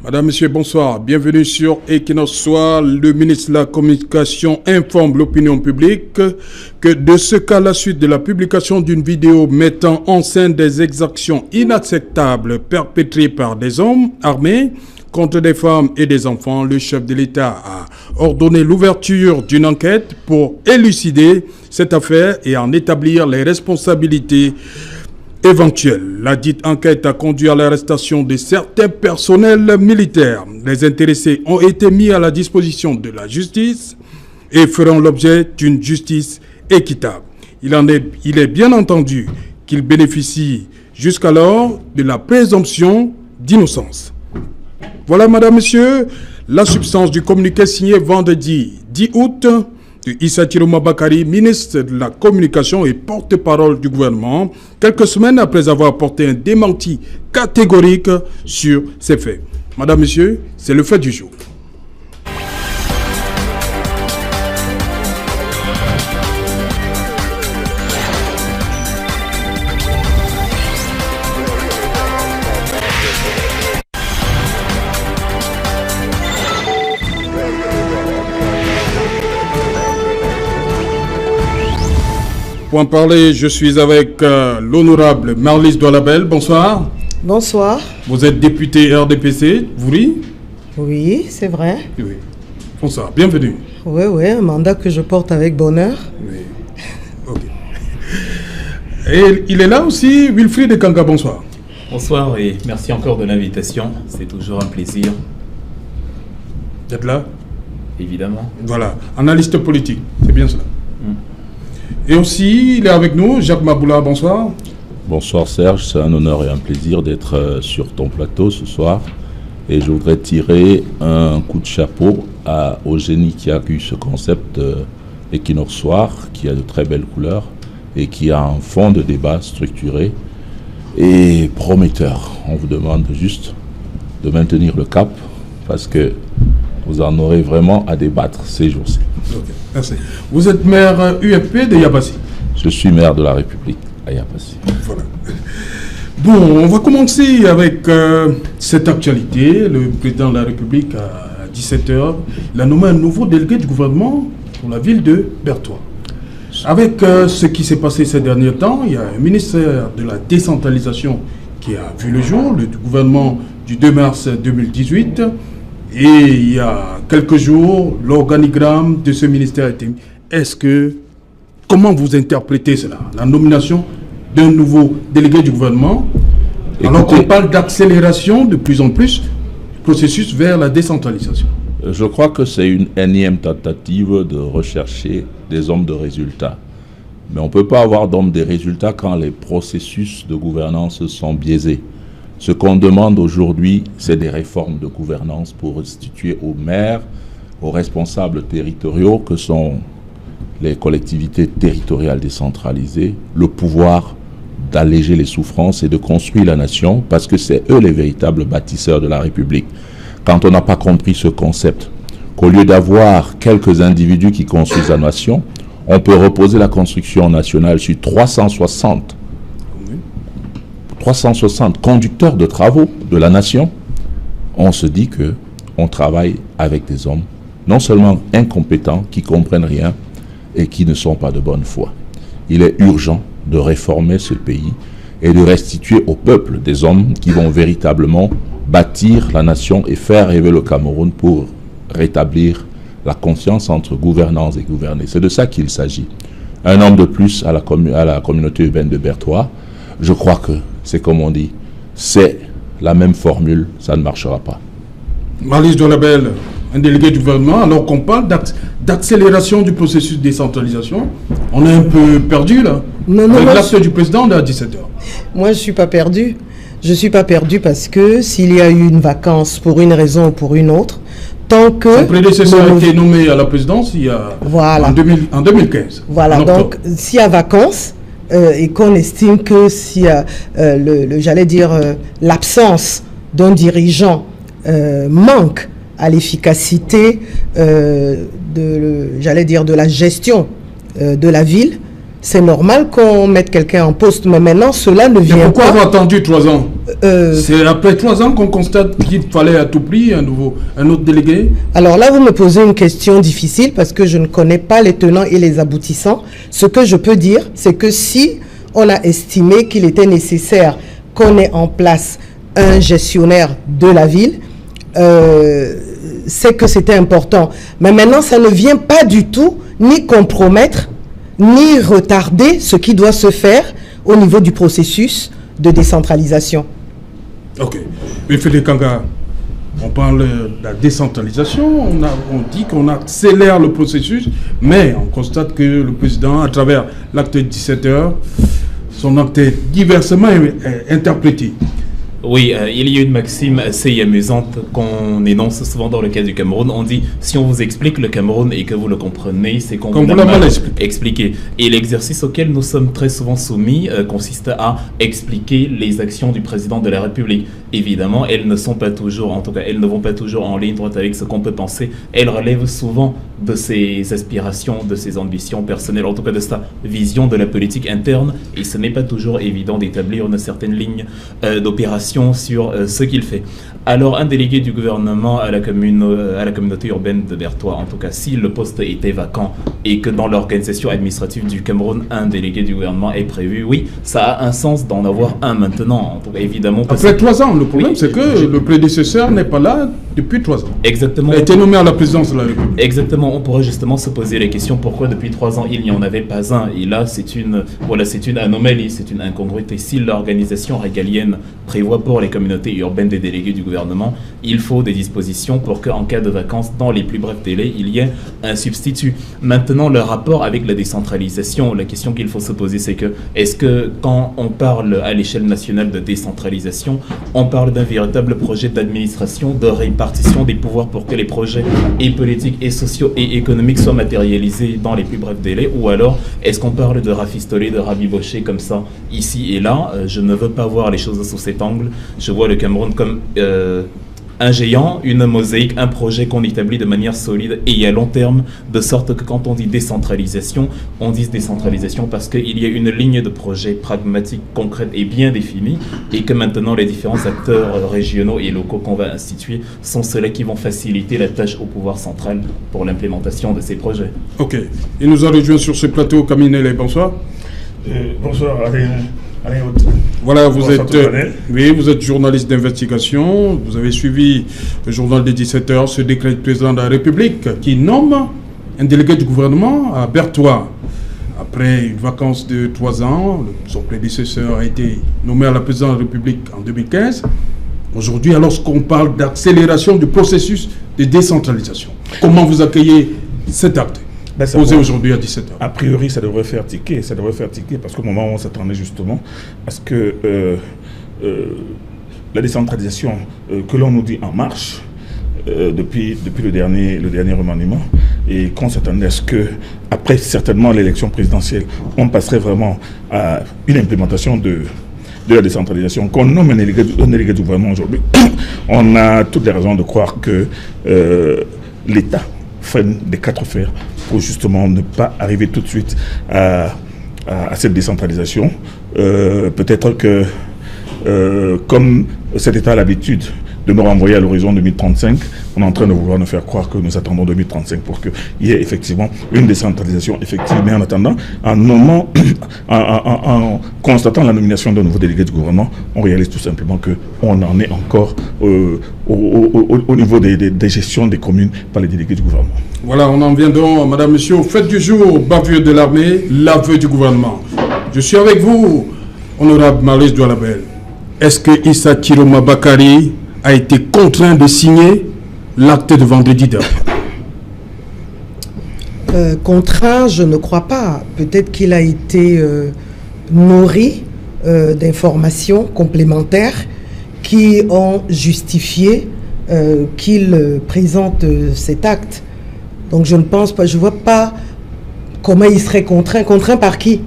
Madame, Monsieur, bonsoir. Bienvenue sur Equinox Soir. Le ministre de la Communication informe l'opinion publique que de ce qu'à la suite de la publication d'une vidéo mettant en scène des exactions inacceptables perpétrées par des hommes armés contre des femmes et des enfants, le chef de l'État a ordonné l'ouverture d'une enquête pour élucider cette affaire et en établir les responsabilités éventuelle. La dite enquête a conduit à l'arrestation de certains personnels militaires. Les intéressés ont été mis à la disposition de la justice et feront l'objet d'une justice équitable. Il est bien entendu qu'ils bénéficient jusqu'alors de la présomption d'innocence. Voilà, Madame, Monsieur, la substance du communiqué signé vendredi 10 août de Issa Chiroma Bakari, ministre de la Communication et porte-parole du gouvernement, quelques semaines après avoir apporté un démenti catégorique sur ces faits. Madame, Monsieur, c'est le fait du jour. Pour en parler, je suis avec l'honorable Marlise Doualabel. Bonsoir. Bonsoir. Vous êtes député RDPC, Vouri? Oui, c'est vrai. Oui. Bonsoir, bienvenue. Oui, un mandat que je porte avec bonheur. Oui. Ok. Et il est là aussi, Wilfried de Kanga, bonsoir. Bonsoir et merci encore de l'invitation. C'est toujours un plaisir. D'être là? Évidemment. Voilà, analyste politique, c'est bien cela. Et aussi, il est avec nous, Jacques Maboula, bonsoir. Bonsoir Serge, c'est un honneur et un plaisir d'être sur ton plateau ce soir. Et je voudrais tirer un coup de chapeau au génie qui a eu ce concept Equinox Soir, qui a de très belles couleurs et qui a un fond de débat structuré et prometteur. On vous demande juste de maintenir le cap parce que vous en aurez vraiment à débattre ces jours-ci. Okay, merci. Vous êtes maire UFP de Yapassi. Je suis maire de la République à Yapassi. Voilà. Bon, on va commencer avec cette actualité. Le président de la République, à 17h, il a nommé un nouveau délégué du gouvernement pour la ville de Bertois. Avec ce qui s'est passé ces derniers temps, il y a un ministère de la décentralisation qui a vu le jour, le gouvernement du 2 mars 2018. Et il y a quelques jours, l'organigramme de ce ministère a été mis. Comment vous interprétez cela? La nomination d'un nouveau délégué du gouvernement, alors qu'on parle d'accélération de plus en plus du processus vers la décentralisation. Je crois que c'est une énième tentative de rechercher des hommes de résultats. Mais on ne peut pas avoir d'hommes de résultats quand les processus de gouvernance sont biaisés. Ce qu'on demande aujourd'hui, c'est des réformes de gouvernance pour restituer aux maires, aux responsables territoriaux, que sont les collectivités territoriales décentralisées, le pouvoir d'alléger les souffrances et de construire la nation, parce que c'est eux les véritables bâtisseurs de la République. Quand on n'a pas compris ce concept, qu'au lieu d'avoir quelques individus qui construisent la nation, on peut reposer la construction nationale sur 360 conducteurs de travaux de la nation, on se dit qu'on travaille avec des hommes non seulement incompétents, qui ne comprennent rien et qui ne sont pas de bonne foi. Il est urgent de réformer ce pays et de restituer au peuple des hommes qui vont véritablement bâtir la nation et faire rêver le Cameroun pour rétablir la conscience entre gouvernance et gouvernés. C'est de ça qu'il s'agit. Un homme de plus à la communauté urbaine de Bertois. Je crois que c'est comme on dit, c'est la même formule, ça ne marchera pas. Marlise Doualabel, un délégué du gouvernement, alors qu'on parle d'accélération du processus de décentralisation, on est un peu perdu là. Avec l'acte du président à 17h. Moi, je ne suis pas perdu. Je ne suis pas perdu parce que s'il y a eu une vacance pour une raison ou pour une autre, tant que... Son prédécesseur a été nommé à la présidence en 2015. Voilà, donc s'il y a vacance, et qu'on estime que s'il y a l'absence d'un dirigeant manque à l'efficacité de la gestion de la ville, c'est normal qu'on mette quelqu'un en poste, mais maintenant, cela ne vient pourquoi pas... avoir attendu 3 ans C'est après 3 ans qu'on constate qu'il fallait à tout prix un autre délégué? Alors là, vous me posez une question difficile parce que je ne connais pas les tenants et les aboutissants. Ce que je peux dire, c'est que si on a estimé qu'il était nécessaire qu'on ait en place un gestionnaire de la ville, c'est que c'était important. Mais maintenant, ça ne vient pas du tout ni compromettre, ni retarder ce qui doit se faire au niveau du processus de décentralisation. Ok. Mais Félix Kanga, on parle de la décentralisation, on dit qu'on accélère le processus, mais on constate que le président, à travers l'acte 17h, son acte est diversement interprété. Oui, il y a une maxime assez amusante qu'on énonce souvent dans le cas du Cameroun. On dit, si on vous explique le Cameroun et que vous le comprenez, c'est qu'on vous l'a mal expliqué. Et l'exercice auquel nous sommes très souvent soumis consiste à expliquer les actions du président de la République. Évidemment, elles ne sont pas toujours, en tout cas, elles ne vont pas toujours en ligne droite avec ce qu'on peut penser. Elles relèvent souvent de ses aspirations, de ses ambitions personnelles, en tout cas de sa vision de la politique interne. Et ce n'est pas toujours évident d'établir une certaine ligne d'opération sur ce qu'il fait. Alors, un délégué du gouvernement à la communauté urbaine de Bertois, en tout cas, si le poste était vacant et que dans l'organisation administrative du Cameroun, un délégué du gouvernement est prévu, oui, ça a un sens d'en avoir un maintenant. En tout cas, évidemment. Après 3 ans, le problème, c'est que le prédécesseur n'est pas là depuis 3 ans. Exactement. Il a été nommé à la présidence de la République. Exactement. On pourrait justement se poser la question pourquoi depuis 3 ans il n'y en avait pas un. Et là, c'est une anomalie, c'est une incongruité. Si l'organisation régalienne prévoit pour les communautés urbaines des délégués du gouvernement, il faut des dispositions pour qu'en cas de vacances, dans les plus brefs délais, il y ait un substitut. Maintenant, le rapport avec la décentralisation, la question qu'il faut se poser, c'est que est-ce que quand on parle à l'échelle nationale de décentralisation, on parle d'un véritable projet d'administration, de répartition des pouvoirs pour que les projets et politiques et sociaux et économiques soient matérialisés dans les plus brefs délais, ou alors est-ce qu'on parle de rafistoler, de rabibocher comme ça, ici et là? Je ne veux pas voir les choses sous cet angle. Je vois le Cameroun comme un géant, une mosaïque, un projet qu'on établit de manière solide et à long terme, de sorte que quand on dit décentralisation, on dit décentralisation parce qu'il y a une ligne de projet pragmatique, concrète et bien définie, et que maintenant les différents acteurs régionaux et locaux qu'on va instituer sont ceux-là qui vont faciliter la tâche au pouvoir central pour l'implémentation de ces projets. Ok. Il nous a rejoint sur ce plateau, Kaminele. Bonsoir. Bonsoir, Alain. Voilà, vous êtes journaliste d'investigation, vous avez suivi le journal des 17h, ce décret du président de la République qui nomme un délégué du gouvernement à Bertois. Après une vacance de 3 ans, son prédécesseur a été nommé à la présidence de la République en 2015. Aujourd'hui, alors qu'on parle d'accélération du processus de décentralisation, comment vous accueillez cet acte posé aujourd'hui à 17h? A priori, ça devrait faire tiquer. Parce qu'au moment où on s'attendait justement à ce que la décentralisation que l'on nous dit en marche depuis le dernier remaniement, et qu'on s'attendait à ce que, après certainement l'élection présidentielle, on passerait vraiment à une implémentation de la décentralisation, qu'on nomme un délégué du gouvernement aujourd'hui, on a toutes les raisons de croire que l'État freine des 4 fers pour justement ne pas arriver tout de suite à cette décentralisation. Peut-être que, comme cet État a l'habitude de nous renvoyer à l'horizon 2035, on est en train de vouloir nous faire croire que nous attendons 2035 pour qu'il y ait effectivement une décentralisation effective. Mais en attendant, en constatant la nomination d'un nouveau délégué du gouvernement, on réalise tout simplement qu'on en est encore au niveau des gestions des communes par les délégués du gouvernement. Voilà, on en vient donc, madame, monsieur, au fait du jour, bavure de l'armée, l'aveu du gouvernement. Je suis avec vous, honorable Marius Doualabel. Est-ce que Issa Chiroma Bakari a été contraint de signer l'acte de vendredi dernier? Contraint, je ne crois pas. Peut-être qu'il a été nourri d'informations complémentaires qui ont justifié qu'il présente cet acte. Donc je ne pense pas, je ne vois pas comment il serait contraint. Contraint par qui?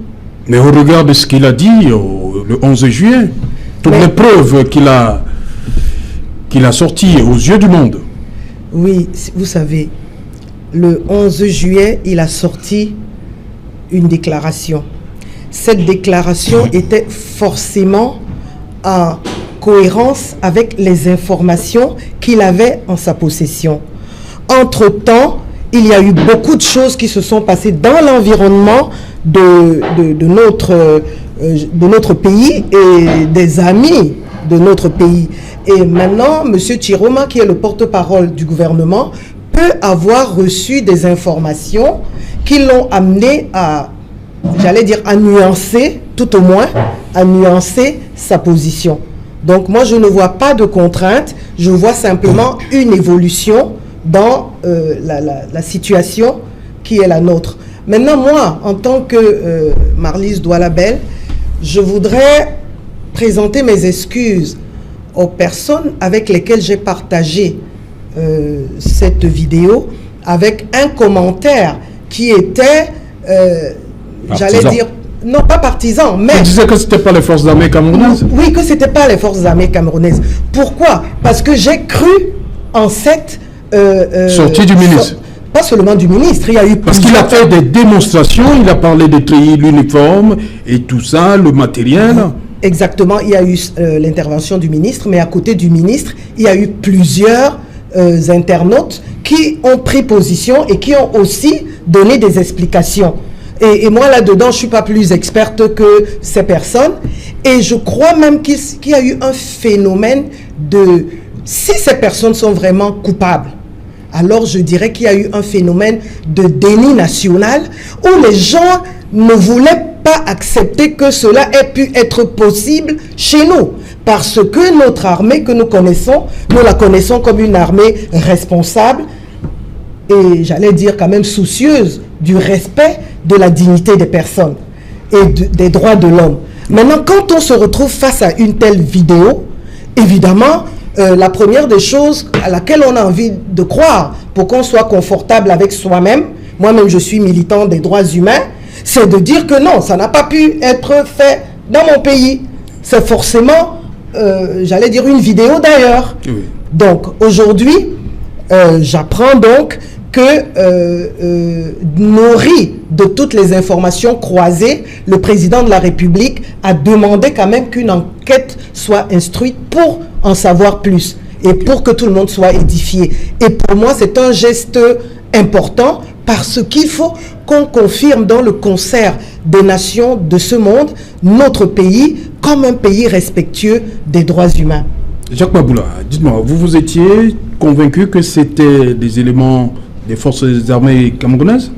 Mais au regard de ce qu'il a dit le 11 juillet, toutes les preuves qu'il a sorties aux yeux du monde. Oui, vous savez, le 11 juillet, il a sorti une déclaration. cette déclaration était forcément en cohérence avec les informations qu'il avait en sa possession. Entre-temps, il y a eu beaucoup de choses qui se sont passées dans l'environnement de notre pays et des amis de notre pays. Et maintenant, M. Chiroma, qui est le porte-parole du gouvernement, peut avoir reçu des informations qui l'ont amené à, j'allais dire, à nuancer, tout au moins, à nuancer sa position. Donc moi, je ne vois pas de contrainte, je vois simplement une évolution dans la situation qui est la nôtre. Maintenant, moi, en tant que Marlise Doualabel, je voudrais présenter mes excuses aux personnes avec lesquelles j'ai partagé cette vidéo, avec un commentaire qui était, j'allais dire, non pas partisan, mais... Tu disais que ce n'était pas les forces armées camerounaises? Oui, que ce n'était pas les forces armées camerounaises. Pourquoi? Parce que j'ai cru en cette... sortie du ministre. Pas seulement du ministre, il y a eu... Parce qu'il a fait des démonstrations, il a parlé de trier l'uniforme et tout ça, le matériel. Exactement, il y a eu l'intervention du ministre, mais à côté du ministre, il y a eu plusieurs internautes qui ont pris position et qui ont aussi donné des explications. Et moi, là-dedans, je ne suis pas plus experte que ces personnes. Et je crois même qu'il y a eu un phénomène de... Si ces personnes sont vraiment coupables, alors je dirais qu'il y a eu un phénomène de déni national où les gens ne voulaient pas accepter que cela ait pu être possible chez nous. Parce que notre armée que nous la connaissons comme une armée responsable et j'allais dire quand même soucieuse du respect de la dignité des personnes et des droits de l'homme. Maintenant, quand on se retrouve face à une telle vidéo, évidemment, la première des choses à laquelle on a envie de croire pour qu'on soit confortable avec soi-même, moi-même je suis militant des droits humains, c'est de dire que non, ça n'a pas pu être fait dans mon pays. C'est forcément, j'allais dire, une vidéo d'ailleurs. Oui. Donc aujourd'hui, j'apprends donc que nourri de toutes les informations croisées, le président de la République a demandé quand même qu'une enquête soit instruite pour en savoir plus et pour que tout le monde soit édifié. Et pour moi, c'est un geste important parce qu'il faut qu'on confirme dans le concert des nations de ce monde notre pays comme un pays respectueux des droits humains. Jacques Maboula, dites-moi, vous étiez convaincu que c'était des éléments des forces armées camerounaises?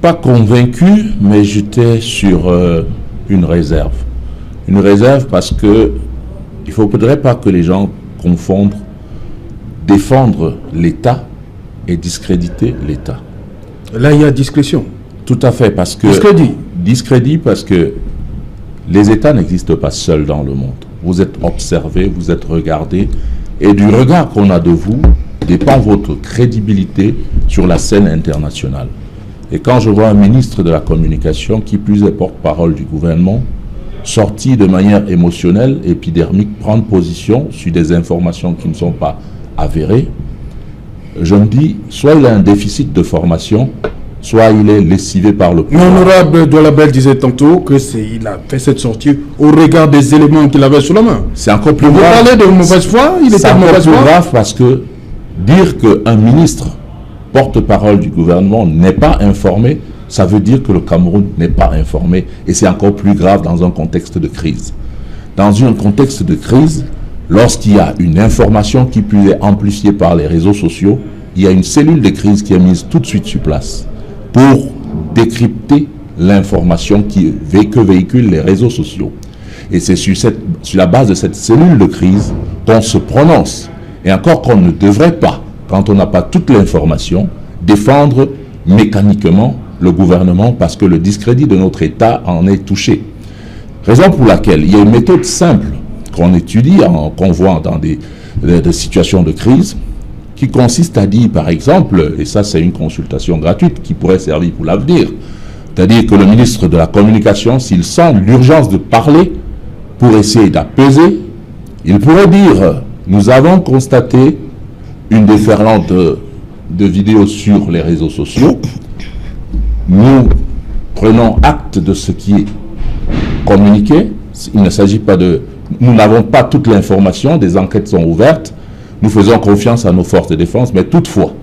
Pas convaincu, mais j'étais sur une réserve. Une réserve parce que il ne faudrait pas que les gens confondent défendre l'État et discréditer l'État. Là, il y a discrétion. Tout à fait, parce que... Discrédit parce que les États n'existent pas seuls dans le monde. Vous êtes observé, vous êtes regardé, et du regard qu'on a de vous dépend votre crédibilité sur la scène internationale. Et quand je vois un ministre de la Communication, qui plus est porte-parole du gouvernement, sorti de manière émotionnelle, épidermique, prendre position sur des informations qui ne sont pas avérées, je me dis, soit il a un déficit de formation, soit il est lessivé par le pouvoir. L'honorable Doualabel disait tantôt qu'il a fait cette sortie au regard des éléments qu'il avait sous la main. C'est encore plus grave. Vous parlez de mauvaise foi? C'est encore plus grave parce que dire qu'un ministre porte-parole du gouvernement n'est pas informé, ça veut dire que le Cameroun n'est pas informé. Et c'est encore plus grave dans un contexte de crise. Dans un contexte de crise, lorsqu'il y a une information qui peut être amplifiée par les réseaux sociaux, il y a une cellule de crise qui est mise tout de suite sur place pour décrypter l'information que véhiculent les réseaux sociaux. Et c'est sur la base de cette cellule de crise qu'on se prononce. Et encore qu'on ne devrait pas, quand on n'a pas toute l'information, défendre mécaniquement le gouvernement parce que le discrédit de notre État en est touché. Raison pour laquelle il y a une méthode simple qu'on étudie, qu'on voit dans des situations de crise, qui consiste à dire, par exemple, et ça c'est une consultation gratuite qui pourrait servir pour l'avenir, c'est-à-dire que le ministre de la Communication, s'il sent l'urgence de parler pour essayer d'apaiser, il pourrait dire, nous avons constaté une déferlante de vidéos sur les réseaux sociaux, nous prenons acte de ce qui est communiquer. Il ne s'agit pas de... Nous n'avons pas toute l'information, des enquêtes sont ouvertes. Nous faisons confiance à nos forces de défense, mais toutefois,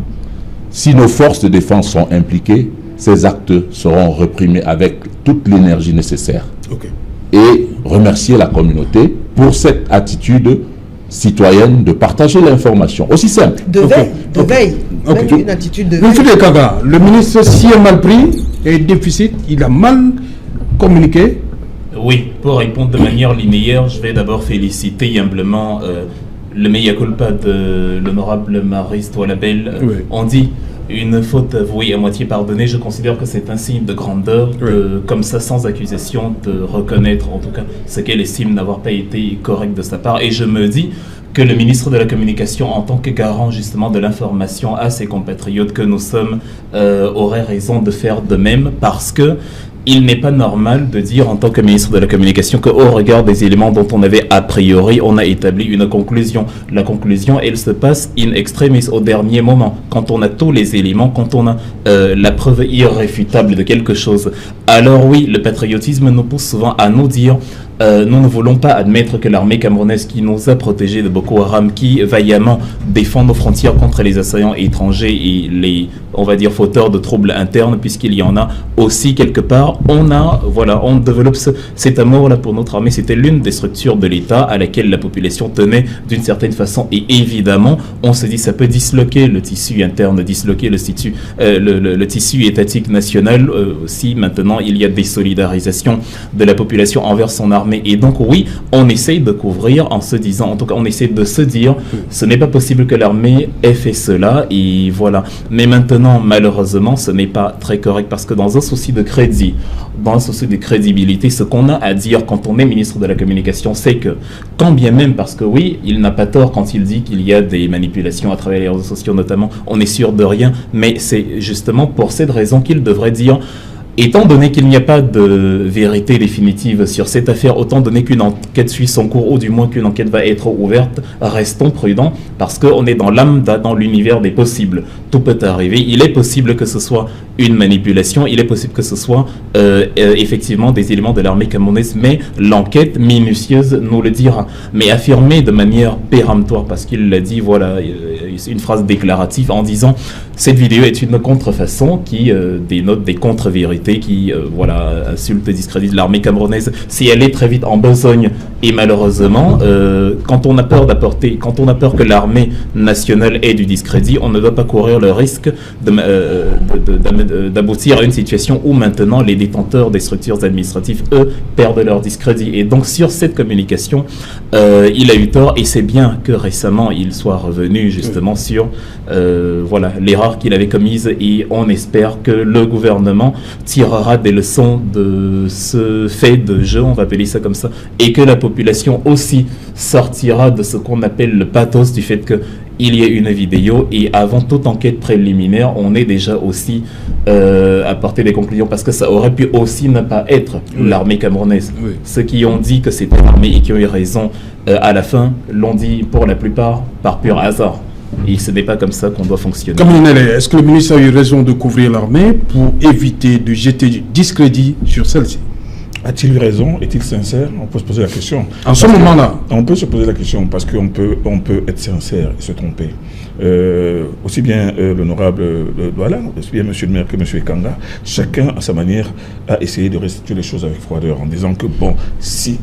si nos forces de défense sont impliquées, ces actes seront reprimés avec toute l'énergie nécessaire. Okay. Et remercier la communauté pour cette attitude citoyenne de partager l'information. Aussi simple. De veille. Okay. Même une attitude de veille. M. Kaga, le ministre s'y est mal pris et déficit, il a mal communiqué. Oui, pour répondre de manière linéaire, je vais d'abord féliciter humblement le mea culpa de l'honorable Maryse Toualabel. Oui. On dit une faute avouée à moitié pardonnée. Je considère que c'est un signe de grandeur, comme ça, sans accusation, de reconnaître en tout cas ce qu'elle estime n'avoir pas été correct de sa part. Et je me dis que le ministre de la Communication, en tant que garant justement de l'information à ses compatriotes que nous sommes, aurait raison de faire de même, parce que il n'est pas normal de dire en tant que ministre de la Communication qu'au regard des éléments dont on avait a priori, on a établi une conclusion. La conclusion, elle se passe in extremis, au dernier moment, quand on a tous les éléments, quand on a la preuve irréfutable de quelque chose. Alors oui, le patriotisme nous pousse souvent à nous dire nous ne voulons pas admettre que l'armée camerounaise qui nous a protégés de Boko Haram, qui vaillamment défend nos frontières contre les assaillants étrangers et les, on va dire, fauteurs de troubles internes, puisqu'il y en a aussi quelque part, on développe cet amour-là pour notre armée. C'était l'une des structures de l'État à laquelle la population tenait d'une certaine façon. Et évidemment, on se dit ça peut disloquer le tissu interne, disloquer le tissu étatique national. Si maintenant il y a des solidarisations de la population envers son armée. Et donc oui, on essaye de couvrir en se disant, en tout cas on essaie de se dire, ce n'est pas possible que l'armée ait fait cela, et voilà. Mais maintenant, malheureusement, ce n'est pas très correct, parce que dans un souci de crédit, dans un souci de crédibilité, ce qu'on a à dire quand on est ministre de la Communication, c'est que, quand bien même, parce que oui, il n'a pas tort quand il dit qu'il y a des manipulations à travers les réseaux sociaux notamment, on n'est sûr de rien, mais c'est justement pour cette raison qu'il devrait dire, étant donné qu'il n'y a pas de vérité définitive sur cette affaire, autant donné qu'une enquête suit son cours, ou du moins qu'une enquête va être ouverte, restons prudents, parce qu'on est dans lambda, dans l'univers des possibles. Tout peut arriver. Il est possible que ce soit une manipulation, il est possible que ce soit effectivement des éléments de l'armée camerounaise, mais l'enquête minutieuse nous le dira. Mais affirmer de manière péremptoire, parce qu'il l'a dit, voilà, une phrase déclarative en disant cette vidéo est une contrefaçon qui dénote des contre-vérités, qui voilà, insulte, discrédite l'armée camerounaise. Si elle est très vite en besogne, et malheureusement, quand on a peur que l'armée nationale ait du discrédit, on ne doit pas courir le risque d'aboutir à une situation où maintenant les détenteurs des structures administratives, eux, perdent leur discrédit. Et donc sur cette communication, il a eu tort, et c'est bien que récemment il soit revenu justement sur voilà, l'erreur qu'il avait commise, et on espère que le gouvernement tirera des leçons de ce fait de jeu, on va appeler ça comme ça, et que la population aussi sortira de ce qu'on appelle le pathos du fait qu'il y ait une vidéo, et avant toute enquête préliminaire, on est déjà aussi apporté des conclusions, parce que ça aurait pu aussi ne pas être l'armée camerounaise. Oui. Ceux qui ont dit que c'était l'armée et qui ont eu raison à la fin l'ont dit pour la plupart par pur hasard. Et ce n'est pas comme ça qu'on doit fonctionner. Est-ce que le ministre a eu raison de couvrir l'armée pour éviter de jeter du discrédit sur celle-ci? A-t-il eu raison? Est-il sincère? On peut se poser la question. En ce moment-là, on peut se poser la question, parce qu'on peut être sincère et se tromper. Aussi bien l'honorable Douala, aussi bien M. le maire que M. Ekanga, chacun à sa manière a essayé de restituer les choses avec froideur, en disant que bon,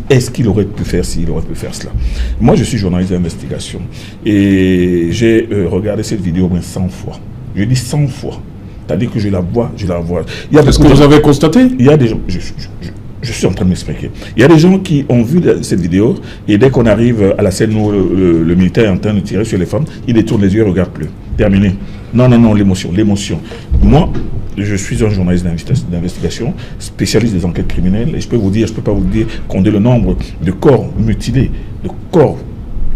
est-ce qu'il aurait pu faire ci, il aurait pu faire cela. Moi, je suis journaliste d'investigation, et j'ai regardé cette vidéo au moins 100 fois. Je dis 100 fois. C'est-à-dire que je la vois. Est-ce que vous avez constaté? Il y a des gens... Je suis en train de m'expliquer. Il y a des gens qui ont vu cette vidéo, et dès qu'on arrive à la scène où le militaire est en train de tirer sur les femmes, il détourne les yeux et ne regarde plus. Terminé. Non, l'émotion. Moi, je suis un journaliste d'investigation, spécialiste des enquêtes criminelles, et je peux pas vous dire qu'on ait le nombre de corps mutilés, de corps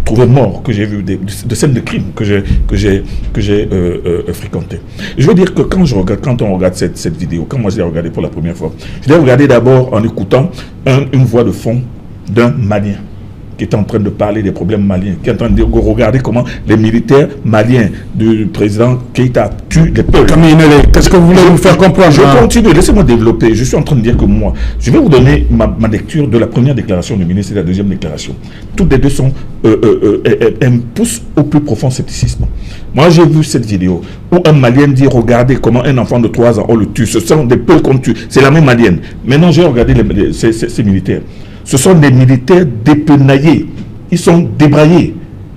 trouvés morts que j'ai vu, de scènes de crimes que j'ai fréquentées. Je veux dire que quand on regarde cette vidéo, quand moi je l'ai regardée pour la première fois, je l'ai regardée d'abord en écoutant une voix de fond d'un malien qui était en train de parler des problèmes maliens, qui est en train de dire, regardez comment les militaires maliens du président Keïta tuent les peuples. Camille Nélé, qu'est-ce que vous voulez nous faire comprendre? Je continue, laissez-moi développer. Je suis en train de dire que moi, je vais vous donner ma lecture de la première déclaration du ministre et de la deuxième déclaration. Toutes les deux sont, elles me poussent au plus profond scepticisme. Moi, j'ai vu cette vidéo où un Malien dit, regardez comment un enfant de 3 ans, on le tue. Ce sont des peuples qu'on tue. C'est l'armée malienne. Maintenant, j'ai regardé ces militaires. Ce sont des militaires dépenaillés. Ils sont débraillés.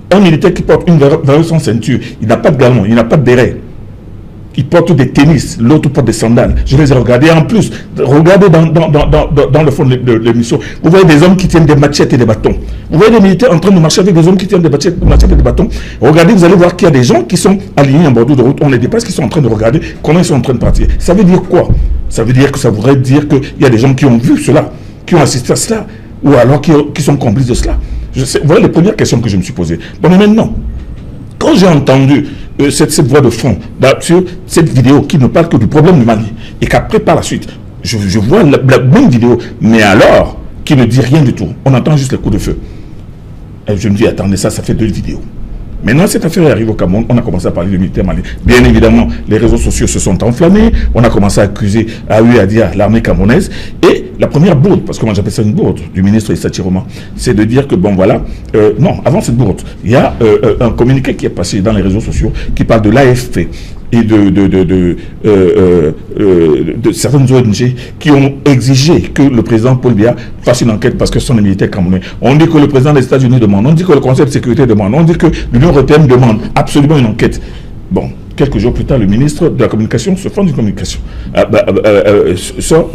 Un militaire qui porte une valeur sans ceinture, il n'a pas de galon, il n'a pas de béret. Il porte des tennis, l'autre porte des sandales. Je les ai regardés. En plus, regardez dans le fond de l'émission, vous voyez des hommes qui tiennent des machettes et des bâtons. Vous voyez des militaires en train de marcher avec des hommes qui tiennent des machettes et des bâtons. Regardez, vous allez voir qu'il y a des gens qui sont alignés en bord de route. On les dépasse, qui sont en train de regarder comment ils sont en train de partir. Ça veut dire quoi? Ça veut dire que ça voudrait dire qu'il y a des gens qui ont vu cela, qui ont assisté à cela, ou alors qui sont complices de cela. Voilà les premières questions que je me suis posées. Bon, mais maintenant, quand j'ai entendu cette voix de fond sur cette vidéo qui ne parle que du problème du Mali, et qu'après, par la suite, je vois la même vidéo, mais alors, qui ne dit rien du tout. On entend juste les coups de feu. Et je me dis, attendez, ça fait 2 vidéos. Maintenant, cette affaire arrive au Cameroun, on a commencé à parler de militaires maliens. Bien évidemment, les réseaux sociaux se sont enflammés, on a commencé à accuser, à dire l'armée camerounaise. Et la première bourde, parce que moi j'appelle ça une bourde, du ministre Issa Chiroma, c'est de dire que, bon voilà, non, avant cette bourde, il y a un communiqué qui est passé dans les réseaux sociaux qui parle de l'AFP et de certaines ONG qui ont exigé que le président Paul Biya fasse une enquête parce que ce sont des militaires camerounais. On dit que le président des États-Unis demande, on dit que le Conseil de sécurité demande, on dit que l'Union européenne demande absolument une enquête. Bon, quelques jours plus tard, le ministre de la Communication se fend d'une communication, sort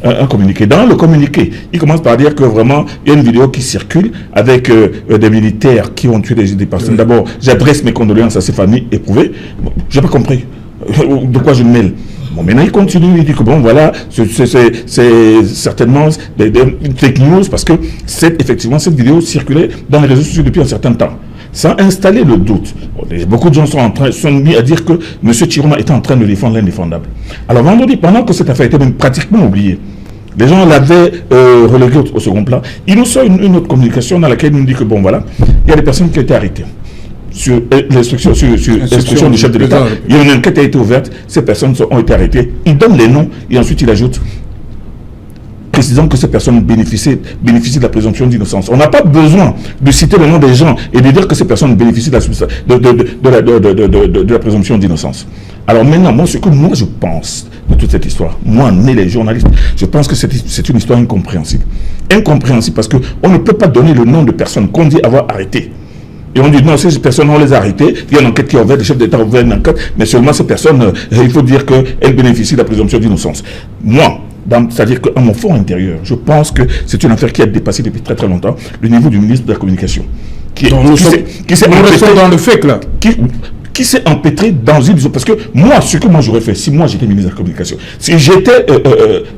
un communiqué. Dans le communiqué, il commence par dire que vraiment, il y a une vidéo qui circule avec des militaires qui ont tué des personnes. D'abord, j'adresse mes condoléances à ces familles éprouvées. Bon, je n'ai pas compris de quoi je me mêle. Bon, maintenant, il continue, il dit que bon, voilà, c'est certainement des fake news parce que effectivement, cette vidéo circulait dans les réseaux sociaux depuis un certain temps. Sans installer le doute. Beaucoup de gens sont mis à dire que M. Chiroma était en train de défendre l'indéfendable. Alors vendredi, pendant que cette affaire était même pratiquement oubliée, les gens l'avaient relégué au second plan, il nous sort une autre communication dans laquelle il nous dit que bon voilà, il y a des personnes qui ont été arrêtées. Sur l'instruction du chef de l'État, il y a une enquête qui a été ouverte, ces personnes ont été arrêtées, il donne les noms et ensuite il ajoute précisant que ces personnes bénéficient de la présomption d'innocence. On n'a pas besoin de citer le nom des gens et de dire que ces personnes bénéficient de la présomption d'innocence. Alors maintenant, moi, ce que moi je pense de toute cette histoire, moi, né les journalistes, je pense que c'est une histoire incompréhensible. Incompréhensible parce qu'on ne peut pas donner le nom de personnes qu'on dit avoir arrêtées. Et on dit non, ces personnes, on les a arrêtées, il y a une enquête qui est ouverte, le chef d'État a ouvert une enquête, mais seulement ces personnes, il faut dire qu'elles bénéficient de la présomption d'innocence. Moi, c'est-à-dire qu'à mon fond intérieur, je pense que c'est une affaire qui a dépassé depuis très très longtemps le niveau du ministre de la Communication. Qui s'est empêtré dans une... Parce que moi, ce que moi j'aurais fait, si moi j'étais ministre de la Communication, si j'étais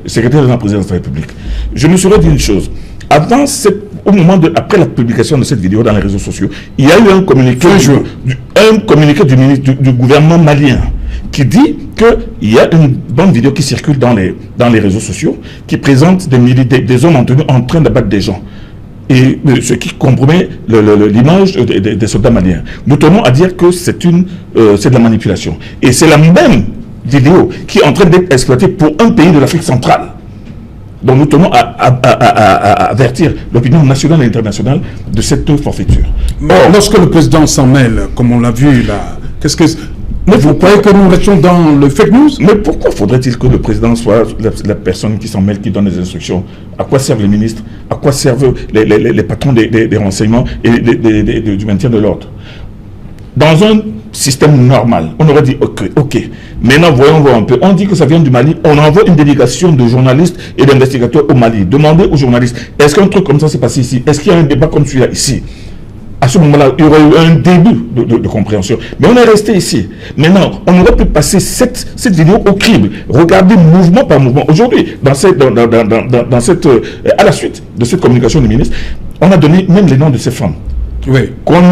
secrétaire de la présidence de la République, je me serais dit une chose. Après la publication de cette vidéo dans les réseaux sociaux, il y a eu un communiqué du gouvernement malien qui dit qu'il y a une bonne vidéo qui circule dans les réseaux sociaux qui présente des hommes en train d'abattre des gens. Et ce qui compromet l'image des soldats maliens. Nous tenons à dire que c'est de la manipulation. Et c'est la même vidéo qui est en train d'être exploitée pour un pays de l'Afrique centrale. Donc nous tenons à avertir l'opinion nationale et internationale de cette forfaiture. Lorsque le président s'en mêle, comme on l'a vu là, qu'est-ce que... Mais vous croyez que nous restions dans le fake news? Mais pourquoi faudrait-il que le président soit la personne qui s'en mêle, qui donne les instructions? À quoi servent les ministres? À quoi servent les patrons des renseignements et du maintien de l'ordre? Dans un système normal, on aurait dit ok. Maintenant, voyons voir un peu. On dit que ça vient du Mali. On envoie une délégation de journalistes et d'investigateurs au Mali. Demandez aux journalistes, est-ce qu'un truc comme ça s'est passé ici? Est-ce qu'il y a un débat comme celui-là ici? À ce moment-là, il y aurait eu un début de compréhension. Mais on est resté ici. Maintenant, on aurait pu passer cette vidéo au crible. Regardez mouvement par mouvement. Aujourd'hui, à la suite de cette communication du ministre, on a donné même les noms de ces femmes. Oui.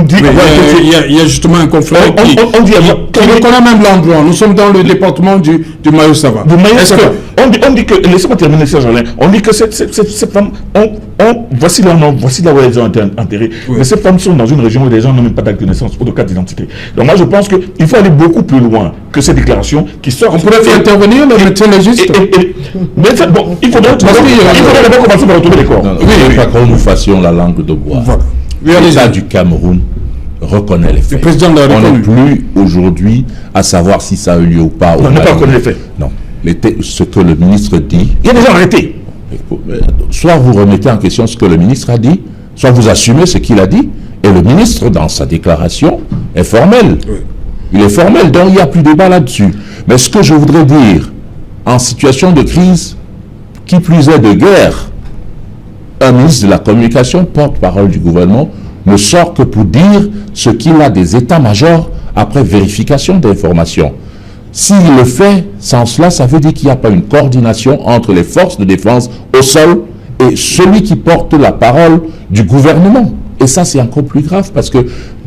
Il y a justement un conflit qui connaît même l'endroit. Nous sommes dans le département du Mayo-Sava. On dit que, laissez-moi terminer ça, Jolin. On dit que ces femmes ont voici leur nom, voici là où elles ont été enterrées. Oui. Mais ces femmes sont dans une région où les gens n'ont même pas d'acte de naissance ou de carte d'identité. Donc moi je pense qu'il faut aller beaucoup plus loin que ces déclarations qui sortent. On pourrait faire intervenir le médecin légiste. Mais bon, il faudrait d'abord commencer par retrouver les corps. Non, oui, pas que nous fassions la langue de bois. Voilà. L'État du Cameroun reconnaît les faits. Le président on n'est plus aujourd'hui à savoir si ça a eu lieu ou pas. On n'a pas reconnu les faits. Non. Ce que le ministre dit... Il y a des gens arrêtés. Soit vous remettez en question ce que le ministre a dit, soit vous assumez ce qu'il a dit, et le ministre, dans sa déclaration, est formel. Oui. Il est formel, donc il n'y a plus de débat là-dessus. Mais ce que je voudrais dire, en situation de crise, qui plus est de guerre, un ministre de la communication, porte-parole du gouvernement, ne sort que pour dire ce qu'il a des états-majors après vérification d'informations. S'il le fait, sans cela, ça veut dire qu'il n'y a pas une coordination entre les forces de défense au sol et celui qui porte la parole du gouvernement. Et ça, c'est encore plus grave parce que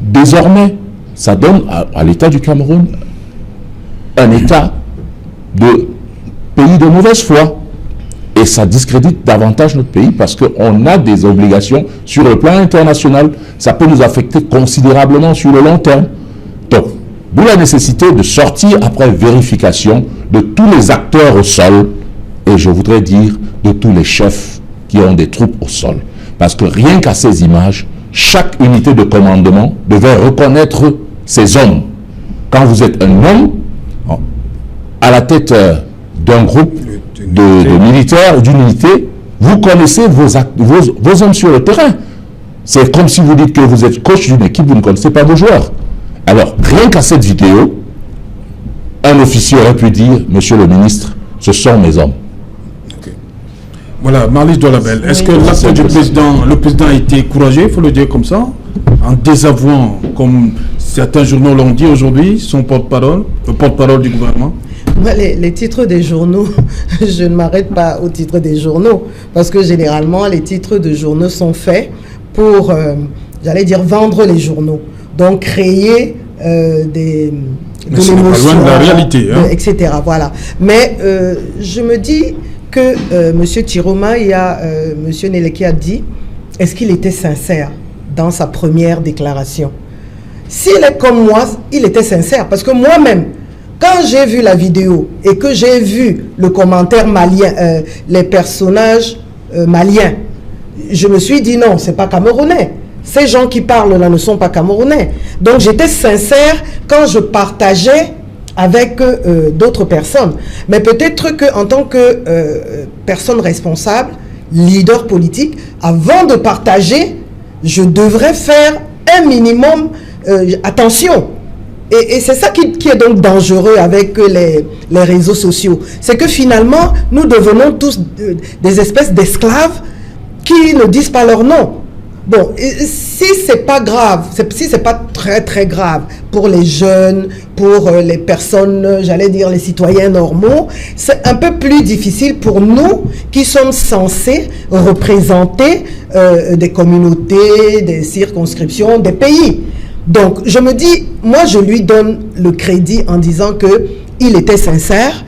désormais, ça donne à l'État du Cameroun un état de pays de mauvaise foi. Et ça discrédite davantage notre pays parce qu'on a des obligations sur le plan international. Ça peut nous affecter considérablement sur le long terme. Donc, d'où la nécessité de sortir après vérification de tous les acteurs au sol, et je voudrais dire de tous les chefs qui ont des troupes au sol. Parce que rien qu'à ces images, chaque unité de commandement devait reconnaître ses hommes. Quand vous êtes un homme, à la tête d'un groupe de militaires, d'une unité, vous connaissez vos hommes sur le terrain. C'est comme si vous dites que vous êtes coach d'une équipe, vous ne connaissez pas vos joueurs. Alors, rien qu'à cette vidéo, un officier aurait pu dire, monsieur le ministre, ce sont mes hommes. Okay. Voilà, Marlise Dolabel, est-ce que l'acte du président, le président a été courageux, il faut le dire comme ça, en désavouant, comme certains journaux l'ont dit aujourd'hui, son porte-parole, le porte-parole du gouvernement? Les titres des journaux, je ne m'arrête pas aux titres des journaux, parce que généralement, les titres de journaux sont faits pour, j'allais dire, vendre les journaux. Donc, créer de l'émotion, de la réalité, hein. etc. Voilà. Mais je me dis que M. Chiroma, il y a M. Nelé qui a dit, est-ce qu'il était sincère dans sa première déclaration? S'il est comme moi, il était sincère, parce que moi-même, quand j'ai vu la vidéo et que j'ai vu le commentaire malien, les personnages maliens, je me suis dit non, c'est pas camerounais. Ces gens qui parlent là ne sont pas camerounais. Donc j'étais sincère quand je partageais avec d'autres personnes. Mais peut-être qu'en tant que personne responsable, leader politique, avant de partager, je devrais faire un minimum attention. Et c'est ça qui est donc dangereux avec les réseaux sociaux. C'est que finalement, nous devenons tous des espèces d'esclaves qui ne disent pas leur nom. Bon, si c'est pas grave, si c'est pas très très grave pour les jeunes, pour les personnes, j'allais dire les citoyens normaux, c'est un peu plus difficile pour nous qui sommes censés représenter des communautés, des circonscriptions, des pays. Donc, je me dis, moi, je lui donne le crédit en disant qu'il était sincère.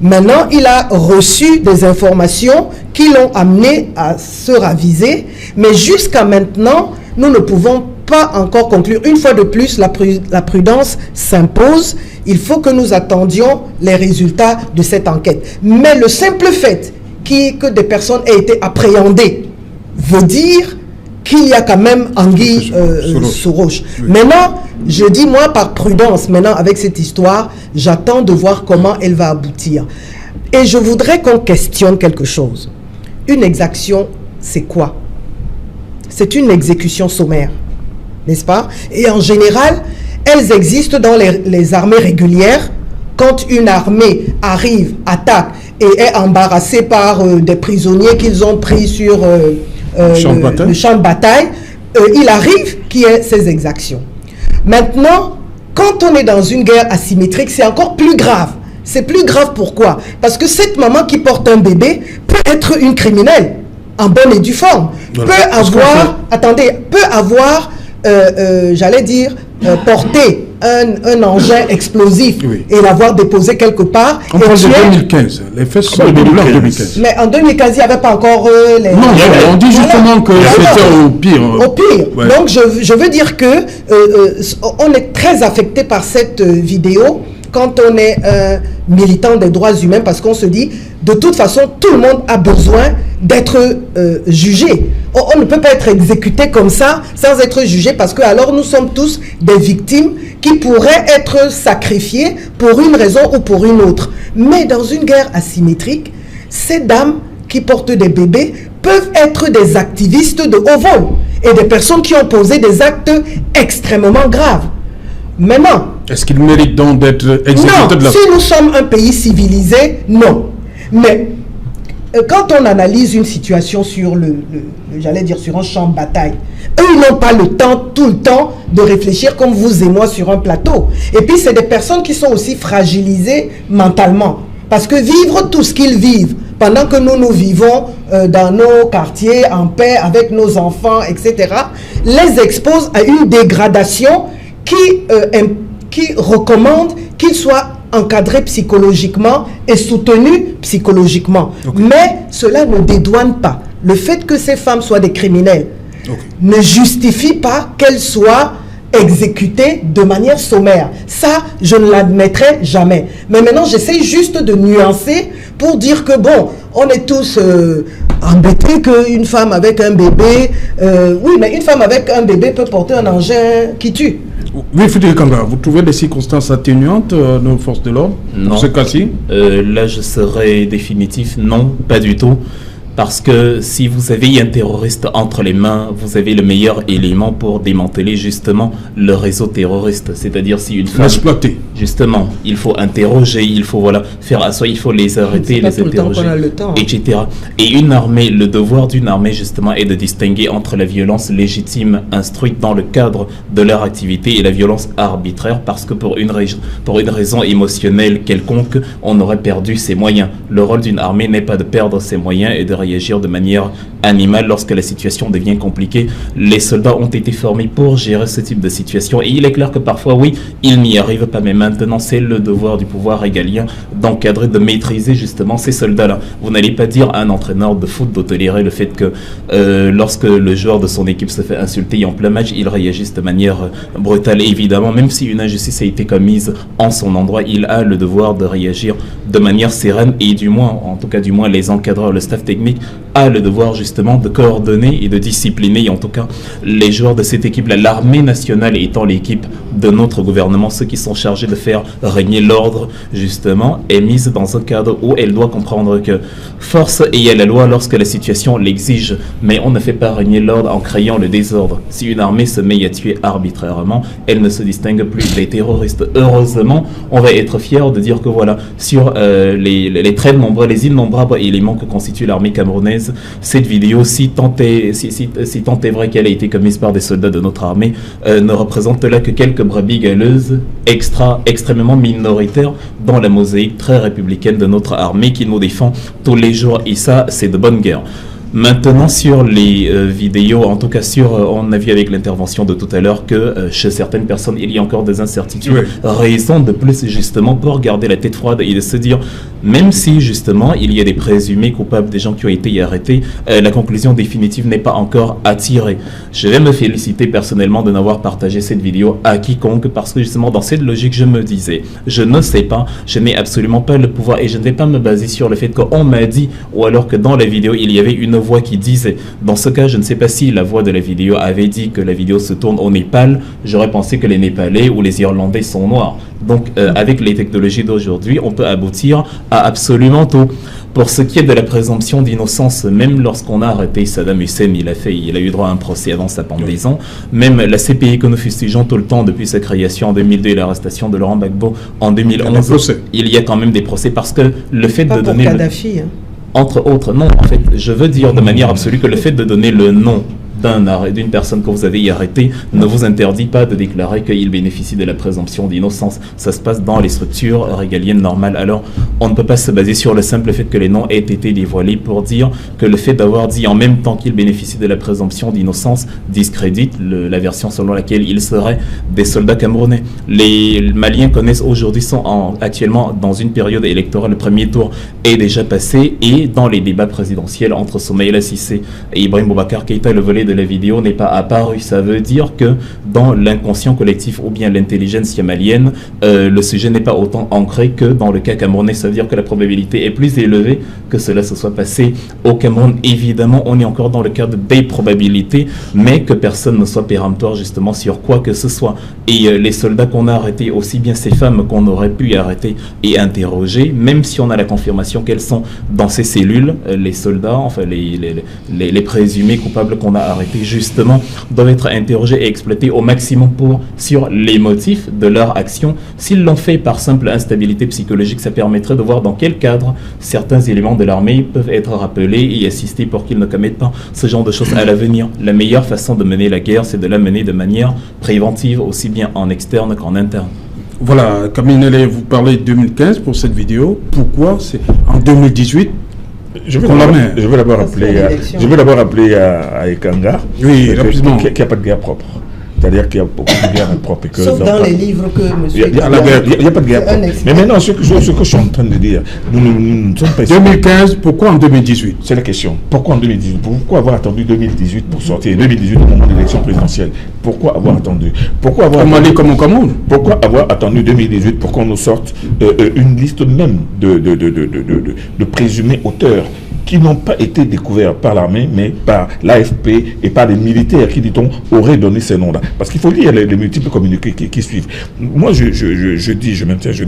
Maintenant, il a reçu des informations qui l'ont amené à se raviser. Mais jusqu'à maintenant, nous ne pouvons pas encore conclure. Une fois de plus, la prudence s'impose. Il faut que nous attendions les résultats de cette enquête. Mais le simple fait que des personnes aient été appréhendées veut dire qu'il y a quand même anguille sous roche. Oui. Maintenant, je dis moi par prudence, maintenant avec cette histoire, j'attends de voir comment elle va aboutir. Et je voudrais qu'on questionne quelque chose. Une exaction, c'est quoi? C'est une exécution sommaire, n'est-ce pas? Et en général, elles existent dans les armées régulières. Quand une armée arrive, attaque et est embarrassée par des prisonniers qu'ils ont pris sur le champ de bataille, il arrive qu'il y ait ces exactions. Maintenant, quand on est dans une guerre asymétrique, c'est encore plus grave. C'est plus grave pourquoi? Parce que cette maman qui porte un bébé peut être une criminelle, en bonne et due forme. Voilà. Peut avoir, j'allais dire, porté un engin explosif et l'avoir déposé quelque part. On parle de 2015. Les faits sont déroulés en 2015. Mais en 2015, il n'y avait pas encore les... Non, on dit justement que c'était au pire. Au pire. Ouais. Donc, je veux dire que on est très affecté par cette vidéo quand on est militant des droits humains, parce qu'on se dit, de toute façon, tout le monde a besoin d'être jugé. On ne peut pas être exécuté comme ça sans être jugé, parce que alors nous sommes tous des victimes qui pourraient être sacrifiées pour une raison ou pour une autre. Mais dans une guerre asymétrique, ces dames qui portent des bébés peuvent être des activistes de haut vol et des personnes qui ont posé des actes extrêmement graves. Maintenant, est-ce qu'il mérite donc d'être exécuté de la... Non, si nous sommes un pays civilisé, non. Mais quand on analyse une situation sur j'allais dire sur un champ de bataille, eux, ils n'ont pas le temps, tout le temps, de réfléchir comme vous et moi sur un plateau. Et puis, c'est des personnes qui sont aussi fragilisées mentalement. Parce que vivre tout ce qu'ils vivent, pendant que nous vivons dans nos quartiers, en paix, avec nos enfants, etc., les expose à une dégradation qui recommande qu'ils soient encadrés psychologiquement et soutenus psychologiquement. Okay. Mais cela ne dédouane pas. Le fait que ces femmes soient des criminels ne justifie pas qu'elles soient exécutées de manière sommaire. Ça, je ne l'admettrai jamais. Mais maintenant, j'essaie juste de nuancer pour dire que bon, on est tous embêtés qu'une femme avec un bébé... oui, mais une femme avec un bébé peut porter un engin qui tue. Oui, Frédéric Kanga, vous trouvez des circonstances atténuantes nos forces de l'ordre dans ce cas-ci? Là, je serais définitif, non, pas du tout. Parce que si vous avez un terroriste entre les mains, vous avez le meilleur élément pour démanteler justement le réseau terroriste. C'est-à-dire si une femme... L'exploiter. Justement, il faut interroger, il faut faire asseoir, il faut les arrêter, les interroger, etc. Et une armée, le devoir d'une armée justement est de distinguer entre la violence légitime instruite dans le cadre de leur activité et la violence arbitraire, parce que pour une raison émotionnelle quelconque, on aurait perdu ses moyens. Le rôle d'une armée n'est pas de perdre ses moyens et de réagir de manière animale lorsque la situation devient compliquée. Les soldats ont été formés pour gérer ce type de situation et il est clair que parfois, oui, ils n'y arrivent pas, mais maintenant c'est le devoir du pouvoir régalien d'encadrer, de maîtriser justement ces soldats-là. Vous n'allez pas dire à un entraîneur de foot de tolérer le fait que lorsque le joueur de son équipe se fait insulter en plein match, il réagisse de manière brutale. Et évidemment, même si une injustice a été commise en son endroit, il a le devoir de réagir de manière sereine et du moins, en tout cas du moins les encadreurs, le staff technique a le devoir justement de coordonner et de discipliner en tout cas les joueurs de cette équipe. L'armée nationale étant l'équipe de notre gouvernement, ceux qui sont chargés de faire régner l'ordre justement, est mise dans un cadre où elle doit comprendre que force est à la loi lorsque la situation l'exige, mais on ne fait pas régner l'ordre en créant le désordre. Si une armée se met à tuer arbitrairement, elle ne se distingue plus des terroristes. Heureusement, on va être fiers de dire que voilà, sur les très nombreux, les innombrables éléments que constitue l'armée camerounaise, cette vidéo, si tant est vrai qu'elle a été commise par des soldats de notre armée, ne représente là que quelques brebis galeuses extrêmement minoritaires dans la mosaïque très républicaine de notre armée qui nous défend tous les jours, et ça, c'est de bonne guerre. Maintenant, sur les vidéos, en tout cas on a vu avec l'intervention de tout à l'heure que chez certaines personnes, il y a encore des incertitudes. Oui. Raison de plus, justement, pour garder la tête froide et de se dire, même si, justement, il y a des présumés coupables, des gens qui ont été arrêtés, la conclusion définitive n'est pas encore à tirer. Je vais me féliciter personnellement de n'avoir partagé cette vidéo à quiconque, parce que, justement, dans cette logique, je me disais, je ne sais pas, je n'ai absolument pas le pouvoir, et je ne vais pas me baser sur le fait qu'on m'a dit, ou alors que dans la vidéo, il y avait une voix qui disait, dans ce cas, je ne sais pas si la voix de la vidéo avait dit que la vidéo se tourne au Népal, j'aurais pensé que les Népalais ou les Irlandais sont noirs. Donc, avec les technologies d'aujourd'hui, on peut aboutir à absolument tout. Pour ce qui est de la présomption d'innocence, même lorsqu'on a arrêté Saddam Hussein, il a eu droit à un procès avant sa pendaison. Même la CPI que nous fustigeons tout le temps depuis sa création en 2002 et l'arrestation de Laurent Gbagbo en 2011, il y a quand même des procès, parce que le fait de donner... Kadhafi, Entre autres, non, en fait, je veux dire de manière absolue que le fait de donner le nom d'une personne que vous avez arrêtée ne vous interdit pas de déclarer qu'il bénéficie de la présomption d'innocence. Ça se passe dans les structures régaliennes normales. Alors, on ne peut pas se baser sur le simple fait que les noms aient été dévoilés pour dire que le fait d'avoir dit en même temps qu'il bénéficie de la présomption d'innocence discrédite la version selon laquelle ils seraient des soldats camerounais. Les Maliens connaissent aujourd'hui, sont actuellement dans une période électorale. Le premier tour est déjà passé et dans les débats présidentiels entre Soumaïla Cissé et Ibrahim Boubacar Keïta, le volet de la vidéo n'est pas apparu. Ça veut dire que dans l'inconscient collectif ou bien l'intelligence malienne, le sujet n'est pas autant ancré que dans le cas camerounais. Ça veut dire que la probabilité est plus élevée que cela se soit passé au Cameroun. Évidemment, on est encore dans le cadre des probabilités, mais que personne ne soit péremptoire justement sur quoi que ce soit. Et les soldats qu'on a arrêtés, aussi bien ces femmes qu'on aurait pu arrêter et interroger, même si on a la confirmation qu'elles sont dans ces cellules, les soldats, enfin les présumés coupables qu'on a arrêtés justement, doivent être interrogés et exploités au maximum sur les motifs de leur action. S'ils l'ont fait par simple instabilité psychologique, ça permettrait de voir dans quel cadre certains éléments de l'armée peuvent être rappelés et assistés pour qu'ils ne commettent pas ce genre de choses à l'avenir. La meilleure façon de mener la guerre, c'est de la mener de manière préventive, aussi bien en externe qu'en interne. Voilà, Kaminele, vous parlez de 2015 pour cette vidéo. Pourquoi c'est en 2018 je veux d'abord rappeler à Ekanga oui, rapidement, qu'il n'y a pas de guerre propre. C'est-à-dire qu'il y a beaucoup de guerre propre. Sauf dans les livres que monsieur... Il n'y a pas de guerre propre. Mais maintenant, ce que je suis en train de dire, nous ne sommes pas... 2015, pourquoi en 2018? C'est la question. Pourquoi en 2018? Pourquoi avoir attendu 2018 pour sortir 2018 au moment de l'élection présidentielle? Pourquoi avoir attendu? Pourquoi avoir attendu 2018 pour qu'on nous sorte une liste même de présumés auteurs qui n'ont pas été découverts par l'armée, mais par l'AFP et par les militaires qui, dit-on, auraient donné ces noms-là. Parce qu'il faut lire les multiples communiqués qui suivent. Moi, je dis, je maintiens, je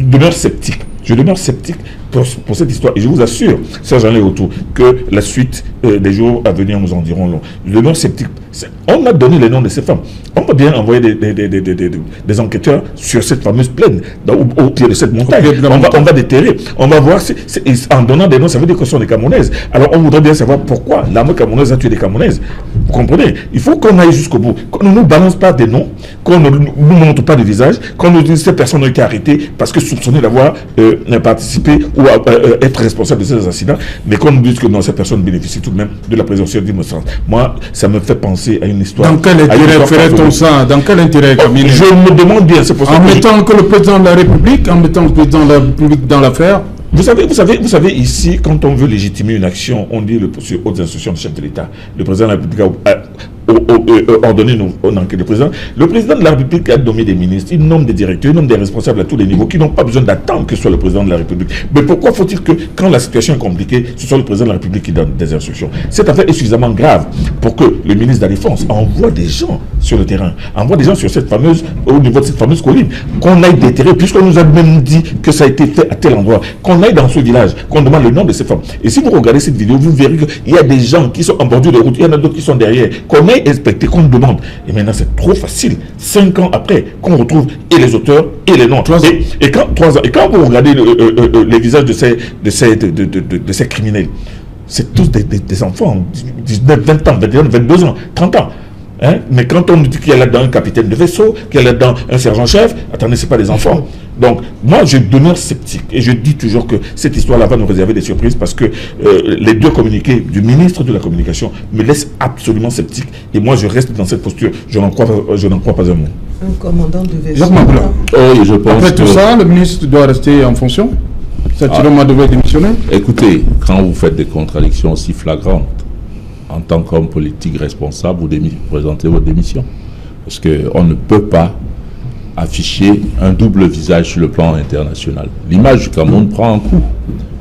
demeure sceptique. Je demeure sceptique pour cette histoire. Et je vous assure, Serge Léotou, que la suite des jours à venir nous en diront long. Je demeure sceptique. On a donné les noms de ces femmes. On peut bien envoyer des enquêteurs sur cette fameuse plaine, au pied de cette montagne. On va déterrer. On va voir, en donnant des noms, ça veut dire que ce sont des Camerounaises. Alors on voudrait bien savoir pourquoi l'armée camerounaise a tué des Camerounaises. Vous comprenez? Il faut qu'on aille jusqu'au bout. Qu'on ne nous balance pas des noms, qu'on ne nous montre pas de visage, qu'on nous dise que ces personnes ont été arrêtées parce que soupçonnées d'avoir participé ou être responsable de ces incidents, mais qu'on nous dise que non, ces personnes bénéficient tout de même de la présomption d'innocence. Moi, ça me fait penser à une histoire. Dans quel intérêt ferait-on ça? Dans quel intérêt, Camille? Je me demande bien, c'est pour ça. En mettant que le président de la République, en mettant le président de la République dans l'affaire. Vous savez, ici, quand on veut légitimer une action, on dit sur hautes instructions du chef de l'État. Le président de la République a ordonné une enquête. Le président de la République a nommé des ministres, il nomme des directeurs, il nomme des responsables à tous les niveaux qui n'ont pas besoin d'attendre que ce soit le président de la République. Mais pourquoi faut-il que, quand la situation est compliquée, ce soit le président de la République qui donne des instructions? Cette affaire est suffisamment grave pour que le ministre de la Défense envoie des gens sur le terrain, envoie des gens sur au niveau de cette fameuse colline, qu'on aille déterrer, puisqu'on nous a même dit que ça a été fait à tel endroit, qu'on aille dans ce village, qu'on demande le nom de ces femmes. Et si vous regardez cette vidéo, vous verrez qu'il y a des gens qui sont en bordure de route, il y en a d'autres qui sont derrière, qu'on aille inspecter, qu'on demande. Et maintenant, c'est trop facile. 5 ans après, qu'on retrouve et les auteurs et les noms. 3 ans. Et quand vous regardez les visages de ces criminels, c'est tous des enfants, 19, 20 ans, 21, 22 ans, 30 ans. Hein? Mais quand on nous dit qu'il y a là-dedans un capitaine de vaisseau, qu'il y a là-dedans un sergent-chef, attendez, ce n'est pas des enfants. Donc, moi, je demeure sceptique. Et je dis toujours que cette histoire-là va nous réserver des surprises parce que les 2 communiqués du ministre de la Communication me laissent absolument sceptique. Et moi, je reste dans cette posture. Je n'en crois pas un mot. Un commandant de vaisseau. Oui, je pense. Après tout ça, le ministre doit rester en fonction. Satiroma devait démissionner. Écoutez, quand vous faites des contradictions aussi flagrantes, en tant qu'homme politique responsable, vous présentez votre démission. Parce qu'on ne peut pas afficher un double visage sur le plan international. L'image du Cameroun prend un coup.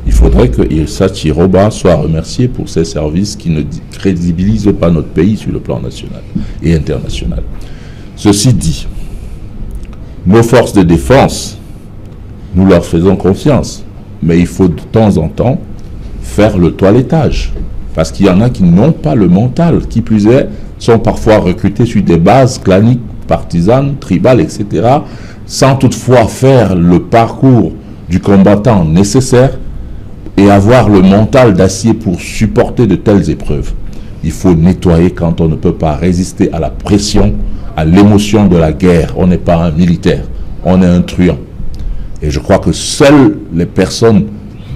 Il faudrait que Issa Chiroba soit remercié pour ses services qui ne crédibilisent pas notre pays sur le plan national et international. Ceci dit, nos forces de défense, nous leur faisons confiance. Mais il faut de temps en temps faire le toilettage. Parce qu'il y en a qui n'ont pas le mental, qui plus est, sont parfois recrutés sur des bases claniques, partisanes, tribales, etc., sans toutefois faire le parcours du combattant nécessaire et avoir le mental d'acier pour supporter de telles épreuves. Il faut nettoyer quand on ne peut pas résister à la pression, à l'émotion de la guerre. On n'est pas un militaire, on est un truand. Et je crois que seules les personnes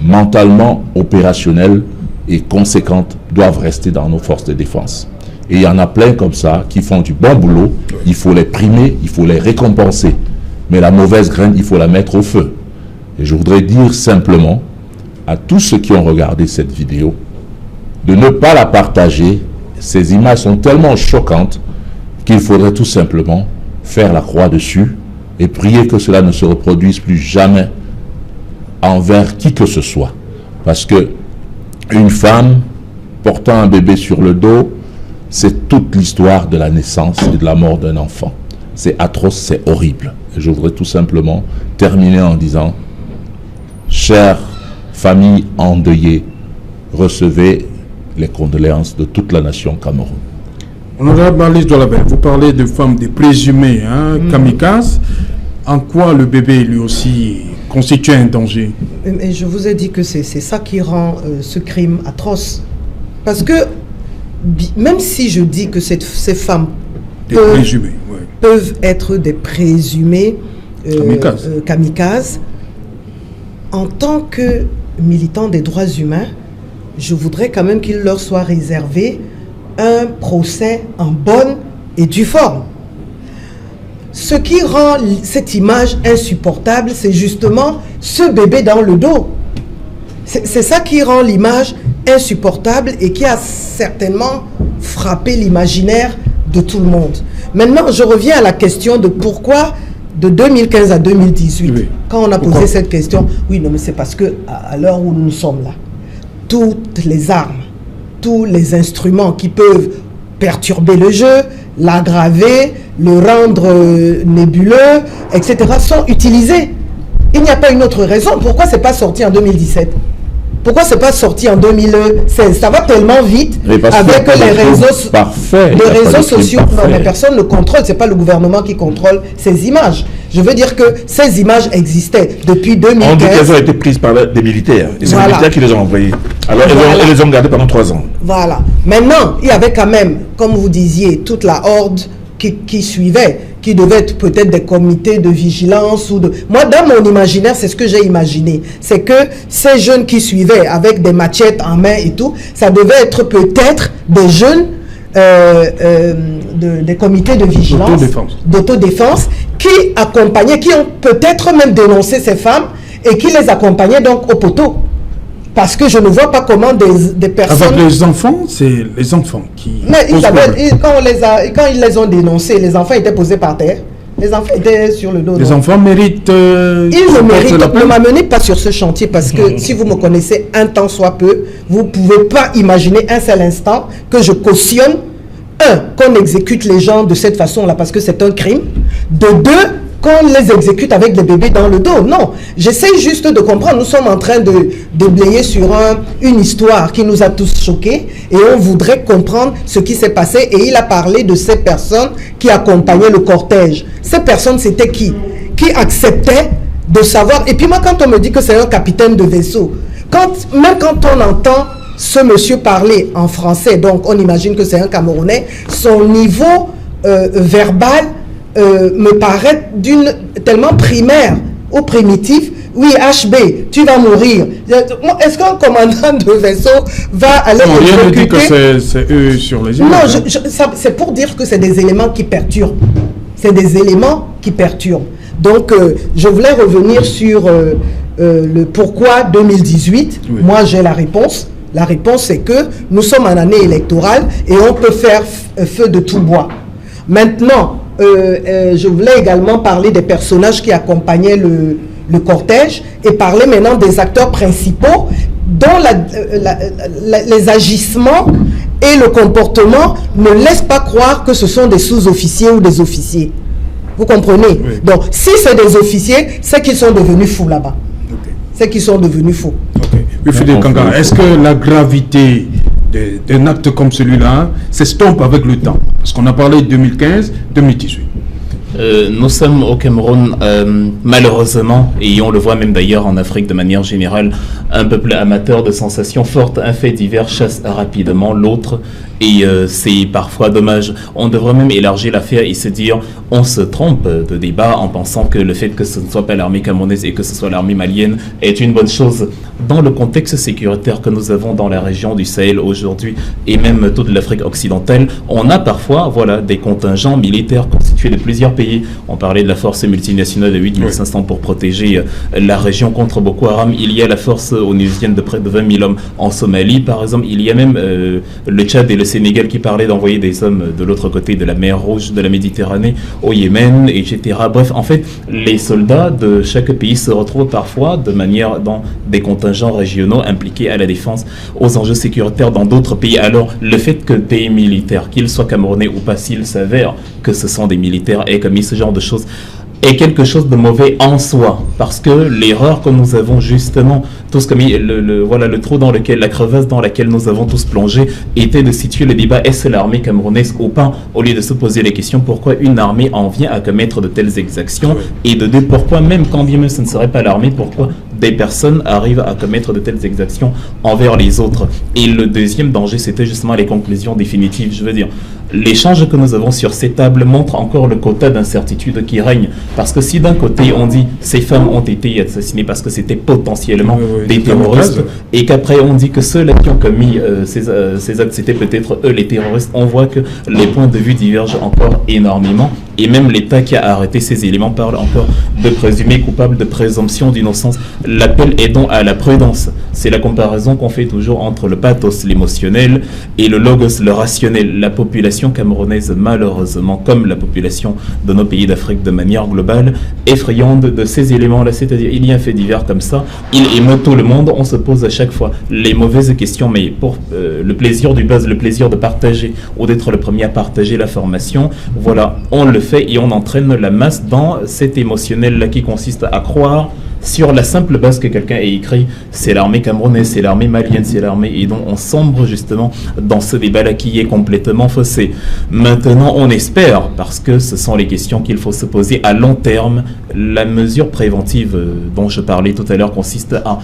mentalement opérationnelles et conséquentes doivent rester dans nos forces de défense. Et il y en a plein comme ça qui font du bon boulot. Il faut les primer, il faut les récompenser. Mais la mauvaise graine, il faut la mettre au feu. Et je voudrais dire simplement à tous ceux qui ont regardé cette vidéo de ne pas la partager. Ces images sont tellement choquantes qu'il faudrait tout simplement faire la croix dessus et prier que cela ne se reproduise plus jamais envers qui que ce soit. Parce que une femme portant un bébé sur le dos, c'est toute l'histoire de la naissance et de la mort d'un enfant. C'est atroce, c'est horrible. Et je voudrais tout simplement terminer en disant, chère famille endeuillée, recevez les condoléances de toute la nation Cameroun. Honorable Marlise Doilabert, vous parlez de femmes des présumées kamikazes. En quoi le bébé lui aussi constitue un danger? Mais je vous ai dit que c'est ça qui rend ce crime atroce. Parce que même si je dis que ces femmes peuvent être des présumées kamikazes, en tant que militants des droits humains, je voudrais quand même qu'il leur soit réservé un procès en bonne et due forme. Ce qui rend cette image insupportable, c'est justement ce bébé dans le dos. C'est ça qui rend l'image insupportable et qui a certainement frappé l'imaginaire de tout le monde. Maintenant, je reviens à la question de pourquoi de 2015 à 2018. Oui. Quand on a posé cette question, oui, non, mais c'est parce que à l'heure où nous sommes là, toutes les armes, tous les instruments qui peuvent perturber le jeu, l'aggraver, le rendre nébuleux, etc., sont utilisés. Il n'y a pas une autre raison. Pourquoi c'est pas sorti en 2017? Pourquoi c'est pas sorti en 2016? Ça va tellement vite avec les réseaux sociaux. Non, mais personne ne contrôle. C'est pas le gouvernement qui contrôle ces images. Je veux dire que ces images existaient depuis 2015. On dit qu'elles ont été prises par des militaires. Et c'est les militaires qui les ont envoyées. Alors ils les ont gardées pendant 3 ans. Voilà. Maintenant, il y avait quand même, comme vous disiez, toute la horde qui suivait, qui devaient être peut-être des comités de vigilance ou de... Moi, dans mon imaginaire, c'est ce que j'ai imaginé. C'est que ces jeunes qui suivaient avec des machettes en main et tout, ça devait être peut-être des jeunes des comités de vigilance, d'autodéfense, qui accompagnaient, qui ont peut-être même dénoncé ces femmes et qui les accompagnaient donc au poteau. Parce que je ne vois pas comment des personnes... Avec les enfants, c'est les enfants qui... Mais quand ils les ont dénoncés, les enfants étaient posés par terre. Les enfants étaient sur le dos. Les enfants méritent... Ils le méritent. Ne m'amenez pas sur ce chantier parce que si vous me connaissez un temps soit peu, vous ne pouvez pas imaginer un seul instant que je cautionne, qu'on exécute les gens de cette façon-là parce que c'est un crime. De deux, qu'on les exécute avec des bébés dans le dos. Non, j'essaie juste de comprendre. Nous sommes en train de déblayer sur une histoire qui nous a tous choqués et on voudrait comprendre ce qui s'est passé. Et il a parlé de ces personnes qui accompagnaient le cortège. Ces personnes, c'était qui acceptaient de savoir. Et puis moi, quand on me dit que c'est un capitaine de vaisseau, même quand on entend ce monsieur parler en français, donc on imagine que c'est un Camerounais, son niveau verbal me paraît tellement primaire ou primitif. Oui, HB, tu vas mourir. Est-ce qu'un commandant de vaisseau va aller... Non, rien ne dit que c'est eux sur les images. Non, c'est pour dire que c'est des éléments qui perturbent. C'est des éléments qui perturbent. Donc, je voulais revenir sur le pourquoi 2018. Oui. Moi, j'ai la réponse. La réponse, c'est que nous sommes en année électorale et on peut faire feu de tout bois. Maintenant, je voulais également parler des personnages qui accompagnaient le cortège et parler maintenant des acteurs principaux dont les agissements et le comportement ne laissent pas croire que ce sont des sous-officiers ou des officiers. Vous comprenez? Oui. Donc, si c'est des officiers, c'est qu'ils sont devenus fous là-bas. Okay. C'est qu'ils sont devenus fous. Okay. Oui, Fidel Kanga, est-ce que la gravité d'un acte comme celui-là s'estompe avec le temps? Parce qu'on a parlé de 2015, 2018. Nous sommes au Cameroun, malheureusement, et on le voit même d'ailleurs en Afrique de manière générale, un peuple amateur de sensations fortes. Un fait divers chasse rapidement l'autre, et c'est parfois dommage. On devrait même élargir l'affaire et se dire, on se trompe de débat en pensant que le fait que ce ne soit pas l'armée camerounaise et que ce soit l'armée malienne est une bonne chose. Dans le contexte sécuritaire que nous avons dans la région du Sahel aujourd'hui, et même toute l'Afrique occidentale, on a parfois des contingents militaires constitués de plusieurs pays. On parlait de la force multinationale de 8500 pour protéger la région contre Boko Haram. Il y a la force onusienne de près de 20 000 hommes en Somalie, par exemple. Il y a même le Tchad et le Sénégal qui parlaient d'envoyer des hommes de l'autre côté de la mer Rouge, de la Méditerranée, au Yémen, etc. Bref, en fait, les soldats de chaque pays se retrouvent parfois dans des contingents régionaux impliqués à la défense, aux enjeux sécuritaires dans d'autres pays. Alors, le fait que des militaires, qu'ils soient camerounais ou pas, s'il s'avère que ce sont des militaires aient commis ce genre de choses, est quelque chose de mauvais en soi, parce que l'erreur que nous avons justement tous commis, le trou dans lequel, la crevasse dans laquelle nous avons tous plongé, était de situer le débat, est-ce l'armée camerounaise ou pas, au lieu de se poser les questions pourquoi une armée en vient à commettre de telles exactions, et de deux, pourquoi même quand bien même ce ne serait pas l'armée, pourquoi des personnes arrivent à commettre de telles exactions envers les autres. Et le deuxième danger, c'était justement les conclusions définitives. Je veux dire, l'échange que nous avons sur ces tables montre encore le quota d'incertitude qui règne. Parce que si d'un côté on dit ces femmes ont été assassinées parce que c'était potentiellement des terroristes, et qu'après on dit que ceux-là qui ont commis ces actes c'était peut-être eux les terroristes, on voit que les points de vue divergent encore énormément. Et même l'État qui a arrêté ces éléments parle encore de présumés coupables, de présomption d'innocence. L'appel est donc à la prudence. C'est la comparaison qu'on fait toujours entre le pathos, l'émotionnel, et le logos, le rationnel. La population camerounaise, malheureusement, comme la population de nos pays d'Afrique de manière globale, est friande de ces éléments-là. C'est-à-dire, il y a un fait divers comme ça, il émeut tout le monde, on se pose à chaque fois les mauvaises questions, mais pour le plaisir du buzz, le plaisir de partager, ou d'être le premier à partager l'information, voilà, on le fait et on entraîne la masse dans cet émotionnel-là qui consiste à croire sur la simple base que quelqu'un ait écrit, c'est l'armée camerounaise, c'est l'armée malienne, c'est l'armée, et donc on sombre justement dans ce débat-là qui est complètement faussé. Maintenant, on espère, parce que ce sont les questions qu'il faut se poser à long terme, la mesure préventive dont je parlais tout à l'heure consiste à,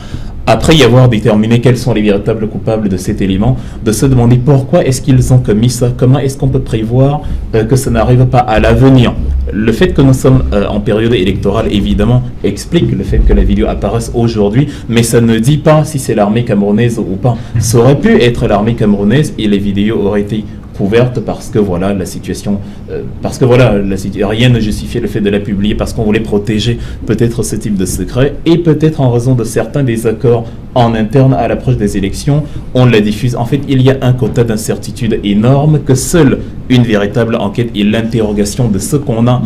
après y avoir déterminé quels sont les véritables coupables de cet élément, de se demander pourquoi est-ce qu'ils ont commis ça, comment est-ce qu'on peut prévoir que ça n'arrive pas à l'avenir. Le fait que nous sommes en période électorale, évidemment, explique le fait que la vidéo apparaisse aujourd'hui, mais ça ne dit pas si c'est l'armée camerounaise ou pas. Ça aurait pu être l'armée camerounaise et les vidéos auraient été couvertes parce que voilà la situation, rien ne justifiait le fait de la publier parce qu'on voulait protéger peut-être ce type de secret, et peut-être en raison de certains désaccords en interne à l'approche des élections, on la diffuse. En fait, il y a un quota d'incertitude énorme que seule une véritable enquête et l'interrogation de ce qu'on a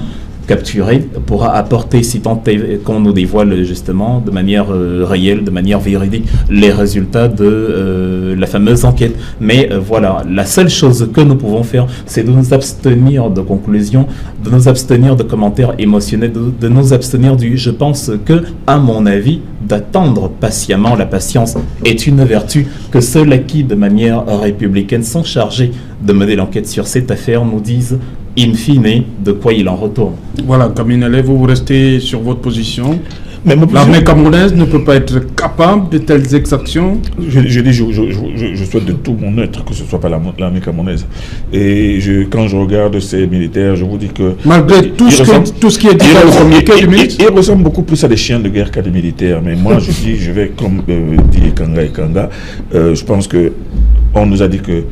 capturé pourra apporter, si tant est qu'on nous dévoile justement de manière réelle, de manière véridique, les résultats de la fameuse enquête. Mais voilà, la seule chose que nous pouvons faire, c'est de nous abstenir de conclusions, de nous abstenir de commentaires émotionnels, de nous abstenir du « je pense que », à mon avis, d'attendre patiemment. La patience est une vertu que ceux-là qui, de manière républicaine, sont chargés de mener l'enquête sur cette affaire nous disent in fine de quoi il en retourne. Voilà, Kaminale, vous restez sur votre position. L'armée camerounaise ne peut pas être capable de telles exactions. Je souhaite de tout mon être que ce ne soit pas l'armée camerounaise. Et quand je regarde ces militaires, je vous dis que... Malgré tout ce qui est dit dans le communiqué du ministre, ils ressemblent beaucoup plus à des chiens de guerre qu'à des militaires. Mais moi, je vais comme dit Kanga et Kanga, je pense qu'on nous a dit que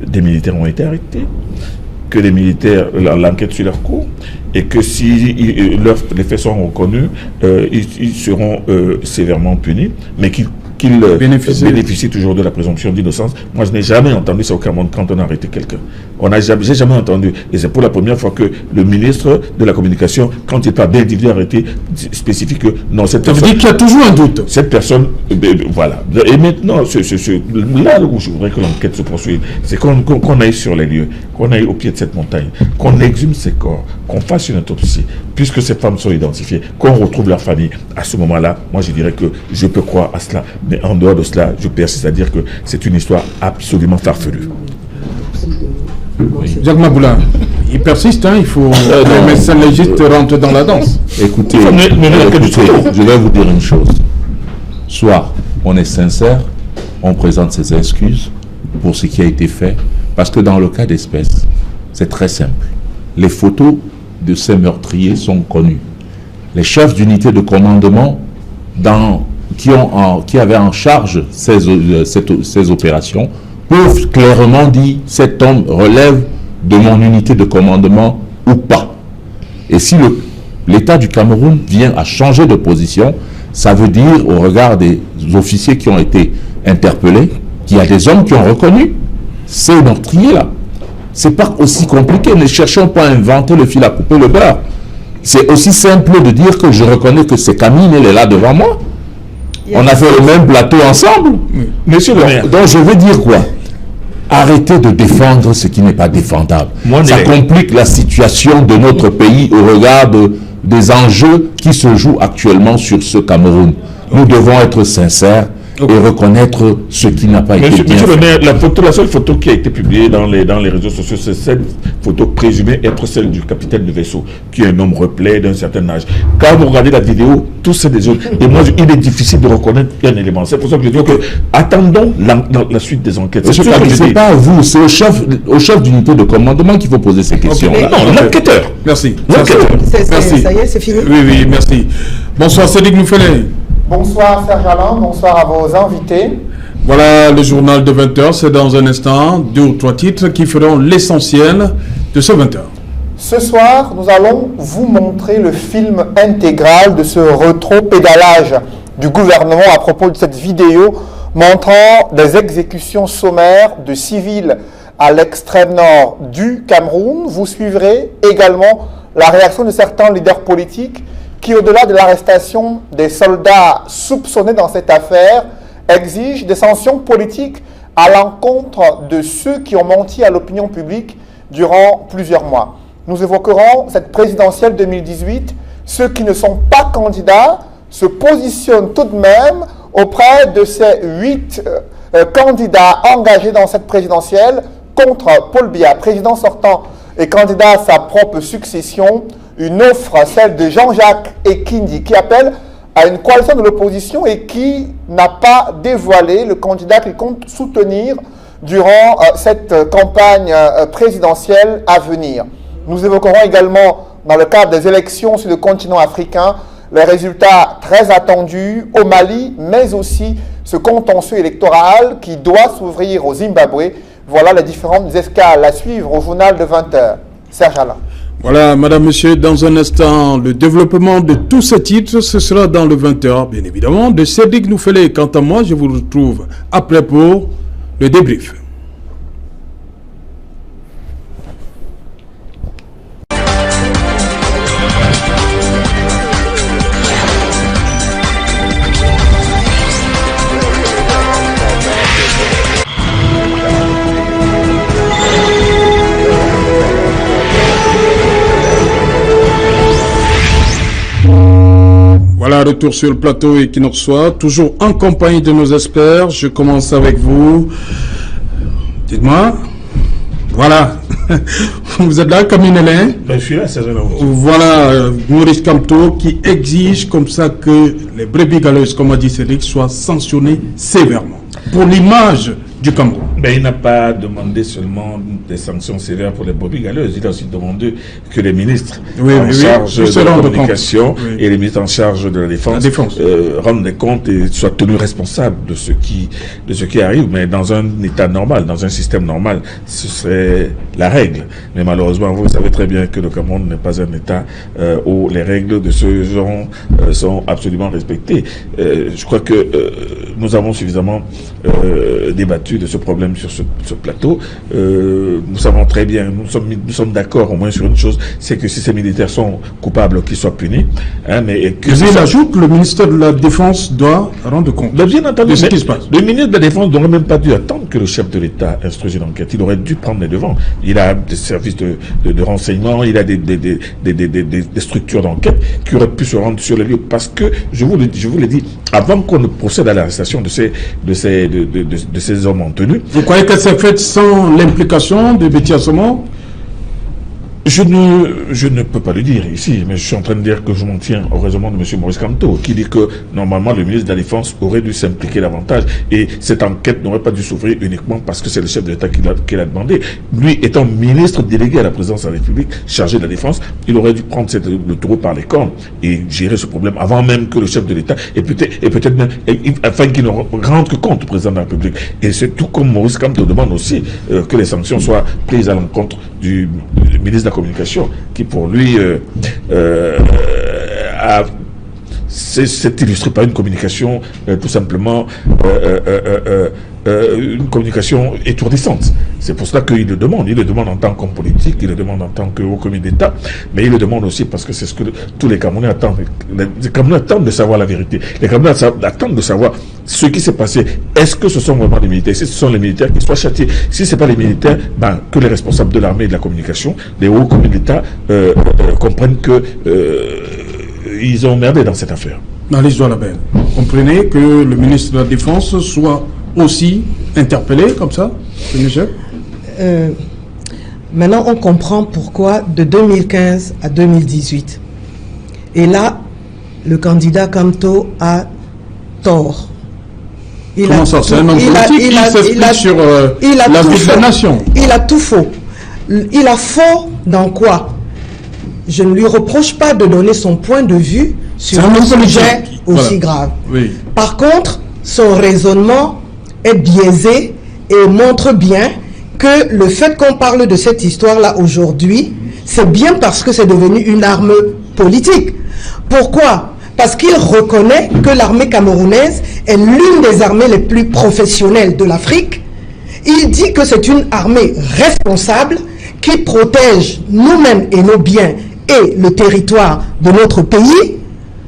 des militaires ont été arrêtés, que les militaires, l'enquête sur leur cours, et que si les faits sont reconnus, ils seront sévèrement punis, mais qu'ils bénéficient toujours de la présomption d'innocence. Moi, je n'ai jamais entendu ça au Cameroun quand on a arrêté quelqu'un. J'ai jamais entendu. Et c'est pour la première fois que le ministre de la Communication, quand il parle d'individu arrêté, spécifie que non, cette personne... Ça veut dire qu'il y a toujours un doute. Cette personne, voilà. Et maintenant, là où je voudrais que l'enquête se poursuive, c'est qu'on aille sur les lieux, qu'on aille au pied de cette montagne, qu'on exhume ces corps, qu'on fasse une autopsie, puisque ces femmes sont identifiées, qu'on retrouve leur famille. À ce moment-là, moi, je dirais que je peux croire à cela. Mais en dehors de cela, je persiste à dire que c'est une histoire absolument farfelue. Jacques Maboula, Il persiste, hein, il faut les médecins légistes rentrent dans la danse. Écoutez, je vais vous dire une chose. Soit on est sincère, on présente ses excuses pour ce qui a été fait, parce que dans le cas d'espèce, c'est très simple. Les photos de ces meurtriers sont connues. Les chefs d'unité de commandement qui avaient en charge ces opérations peuvent clairement dire cet homme relève de mon unité de commandement ou pas. Et si l'État du Cameroun vient à changer de position, ça veut dire au regard des officiers qui ont été interpellés qu'il y a des hommes qui ont reconnu ces meurtriers-là. C'est pas aussi compliqué, ne cherchons pas à inventer le fil à couper le beurre. C'est aussi simple de dire que je reconnais que c'est Camille, elle est là devant moi. On a fait le même plateau ensemble. Monsieur le maire. Donc je veux dire quoi? Arrêtez de défendre ce qui n'est pas défendable. Ça complique la situation de notre pays au regard des enjeux qui se jouent actuellement sur ce Cameroun. Nous devons être sincères et reconnaître ce qui n'a pas été bien Monsieur le fait. maire, la seule photo qui a été publiée dans les réseaux sociaux, c'est cette photo présumée être celle du capitaine de vaisseau, qui est un homme replet d'un certain âge. Quand vous regardez la vidéo, tout c'est des autres. Et moi, il est difficile de reconnaître un élément. C'est pour ça que je dis que attendons la suite des enquêtes. C'est pas à vous, c'est au chef d'unité de commandement qu'il faut poser ces questions. Okay. Non, l'enquêteur. Merci. Merci. Ça y est, c'est fini. Oui, merci. Bonsoir, Cédric Nouffelé. Bonsoir Serge Alain, bonsoir à vos invités. Voilà le journal de 20h, c'est dans un instant 2 ou 3 titres qui feront l'essentiel de ce 20h. Ce soir, nous allons vous montrer le film intégral de ce rétro-pédalage du gouvernement à propos de cette vidéo montrant des exécutions sommaires de civils à l'extrême nord du Cameroun. Vous suivrez également la réaction de certains leaders politiques qui, au-delà de l'arrestation des soldats soupçonnés dans cette affaire, exigent des sanctions politiques à l'encontre de ceux qui ont menti à l'opinion publique durant plusieurs mois. Nous évoquerons cette présidentielle 2018. Ceux qui ne sont pas candidats se positionnent tout de même auprès de ces 8 candidats engagés dans cette présidentielle contre Paul Biya, président sortant et candidat à sa propre succession. Une offre, celle de Jean-Jacques Ekindi, qui appelle à une coalition de l'opposition et qui n'a pas dévoilé le candidat qu'il compte soutenir durant cette campagne présidentielle à venir. Nous évoquerons également, dans le cadre des élections sur le continent africain, les résultats très attendus au Mali, mais aussi ce contentieux électoral qui doit s'ouvrir au Zimbabwe. Voilà les différentes escales à suivre au journal de 20h. Serge Alain. Voilà, madame, monsieur, dans un instant, le développement de tous ces titres, ce sera dans le 20h, bien évidemment, de Cédric Nouffelé. Quant à moi, je vous retrouve après pour le débrief. Voilà, retour sur le plateau et qui nous reçoit, toujours en compagnie de nos experts. Je commence avec vous. Dites-moi. Voilà. Vous êtes là, Camille Nélin. Je suis là, c'est là. Voilà, Maurice Kamto qui exige comme ça que les brebis galeuses, comme a dit Cédric, soient sanctionnées sévèrement pour l'image du Cameroun. Mais il n'a pas demandé seulement des sanctions sévères pour les brebis galeuses. Il a aussi demandé que les ministres en charge de la communication et les ministres en charge de la défense, rendent des comptes et soient tenus responsables de ce qui arrive. Mais dans un état normal, dans un système normal, ce serait la règle. Mais malheureusement, vous savez très bien que le Cameroun n'est pas un état où les règles de ce genre sont absolument respectées. Je crois que nous avons suffisamment débattu de ce problème sur ce plateau. Nous savons très bien, nous sommes d'accord au moins sur une chose, c'est que si ces militaires sont coupables, qu'ils soient punis. Hein, mais il ajoute que le ministère de la Défense doit rendre compte de ce qui se passe. Le ministre de la Défense n'aurait même pas dû attendre que le chef de l'État instruise une enquête. Il aurait dû prendre les devants. Il a des services de renseignement, il a des structures d'enquête qui auraient pu se rendre sur les lieux. Parce que, je vous l'ai dit, avant qu'on ne procède à l'arrestation de ces hommes en tenue. Vous croyez que c'est fait sans l'implication de Betty Assomo? Je ne peux pas le dire ici, mais je suis en train de dire que je m'en tiens au raisonnement de M. Maurice Kamto, qui dit que normalement le ministre de la Défense aurait dû s'impliquer davantage et cette enquête n'aurait pas dû s'ouvrir uniquement parce que c'est le chef de l'État qui l'a demandé. Lui, étant ministre délégué à la présidence de la République, chargé de la Défense, il aurait dû prendre le taureau par les cornes et gérer ce problème avant même que le chef de l'État, et peut-être même, afin qu'il ne rende compte au président de la République. Et c'est tout comme Maurice Kamto demande aussi que les sanctions soient prises à l'encontre du ministre de la Communication, qui pour lui c'est illustré par une communication tout simplement une communication étourdissante. C'est pour cela qu'il le demande. Il le demande en tant qu'homme politique, il le demande en tant que haut commis d'État, mais il le demande aussi parce que c'est ce que tous les Camerounais attendent. Les Camerounais attendent de savoir la vérité. Les Camerounais attendent de savoir ce qui s'est passé. Est-ce que ce sont vraiment les militaires? Si ce sont les militaires, qu'ils soient châtiés. Si ce n'est pas les militaires, que les responsables de l'armée et de la communication, les hauts commis d'État comprennent que ils ont merdé dans cette affaire. Alice Doualabel, comprenez que le ministre de la Défense soit aussi interpellé comme ça, maintenant, on comprend pourquoi de 2015 à 2018. Et là, le candidat Kamto a tort. Comment ça? C'est un homme politique qui s'explique sur la vie de la nation. Il a tout faux. Il a faux dans quoi? Je ne lui reproche pas de donner son point de vue sur un sujet aussi grave. Oui. Par contre, son raisonnement est biaisé et montre bien que le fait qu'on parle de cette histoire-là aujourd'hui, c'est bien parce que c'est devenu une arme politique. Pourquoi? Parce qu'il reconnaît que l'armée camerounaise est l'une des armées les plus professionnelles de l'Afrique. Il dit que c'est une armée responsable qui protège nous-mêmes et nos biens et le territoire de notre pays.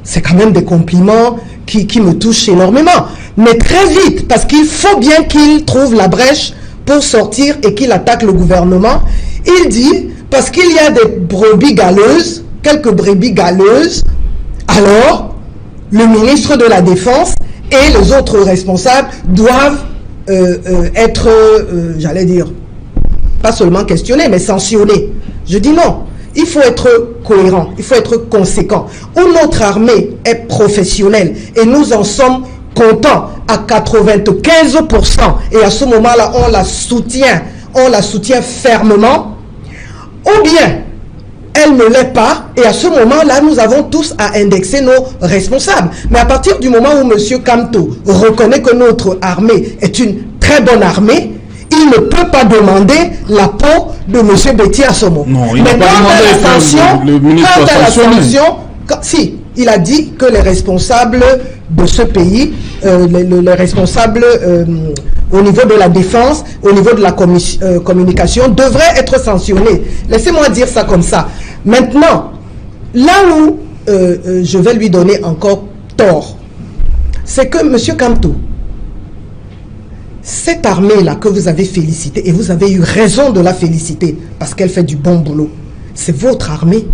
C'est quand même des compliments qui me touchent énormément. Mais très vite, parce qu'il faut bien qu'il trouve la brèche pour sortir et qu'il attaque le gouvernement, il dit, parce qu'il y a des brebis galeuses, quelques brebis galeuses, alors le ministre de la Défense et les autres responsables doivent être, j'allais dire, pas seulement questionnés, mais sanctionnés. Je dis non. Il faut être cohérent, il faut être conséquent. Où notre armée est professionnelle et nous en sommes contents à 95%, et à ce moment-là, on la soutient fermement, ou bien elle ne l'est pas, et à ce moment-là, nous avons tous à indexer nos responsables. Mais à partir du moment où M. Kamto reconnaît que notre armée est une très bonne armée, il ne peut pas demander la peau de M. Betty Assomo. Non, il n'a pas demandé le ministre soit sanctionné. Si, il a dit que les responsables de ce pays, les responsables au niveau de la défense, au niveau de la communication, devraient être sanctionnés. Laissez-moi dire ça comme ça. Maintenant, là où je vais lui donner encore tort, c'est que M. Kamto, cette armée-là que vous avez félicitée, et vous avez eu raison de la féliciter, parce qu'elle fait du bon boulot, c'est votre armée.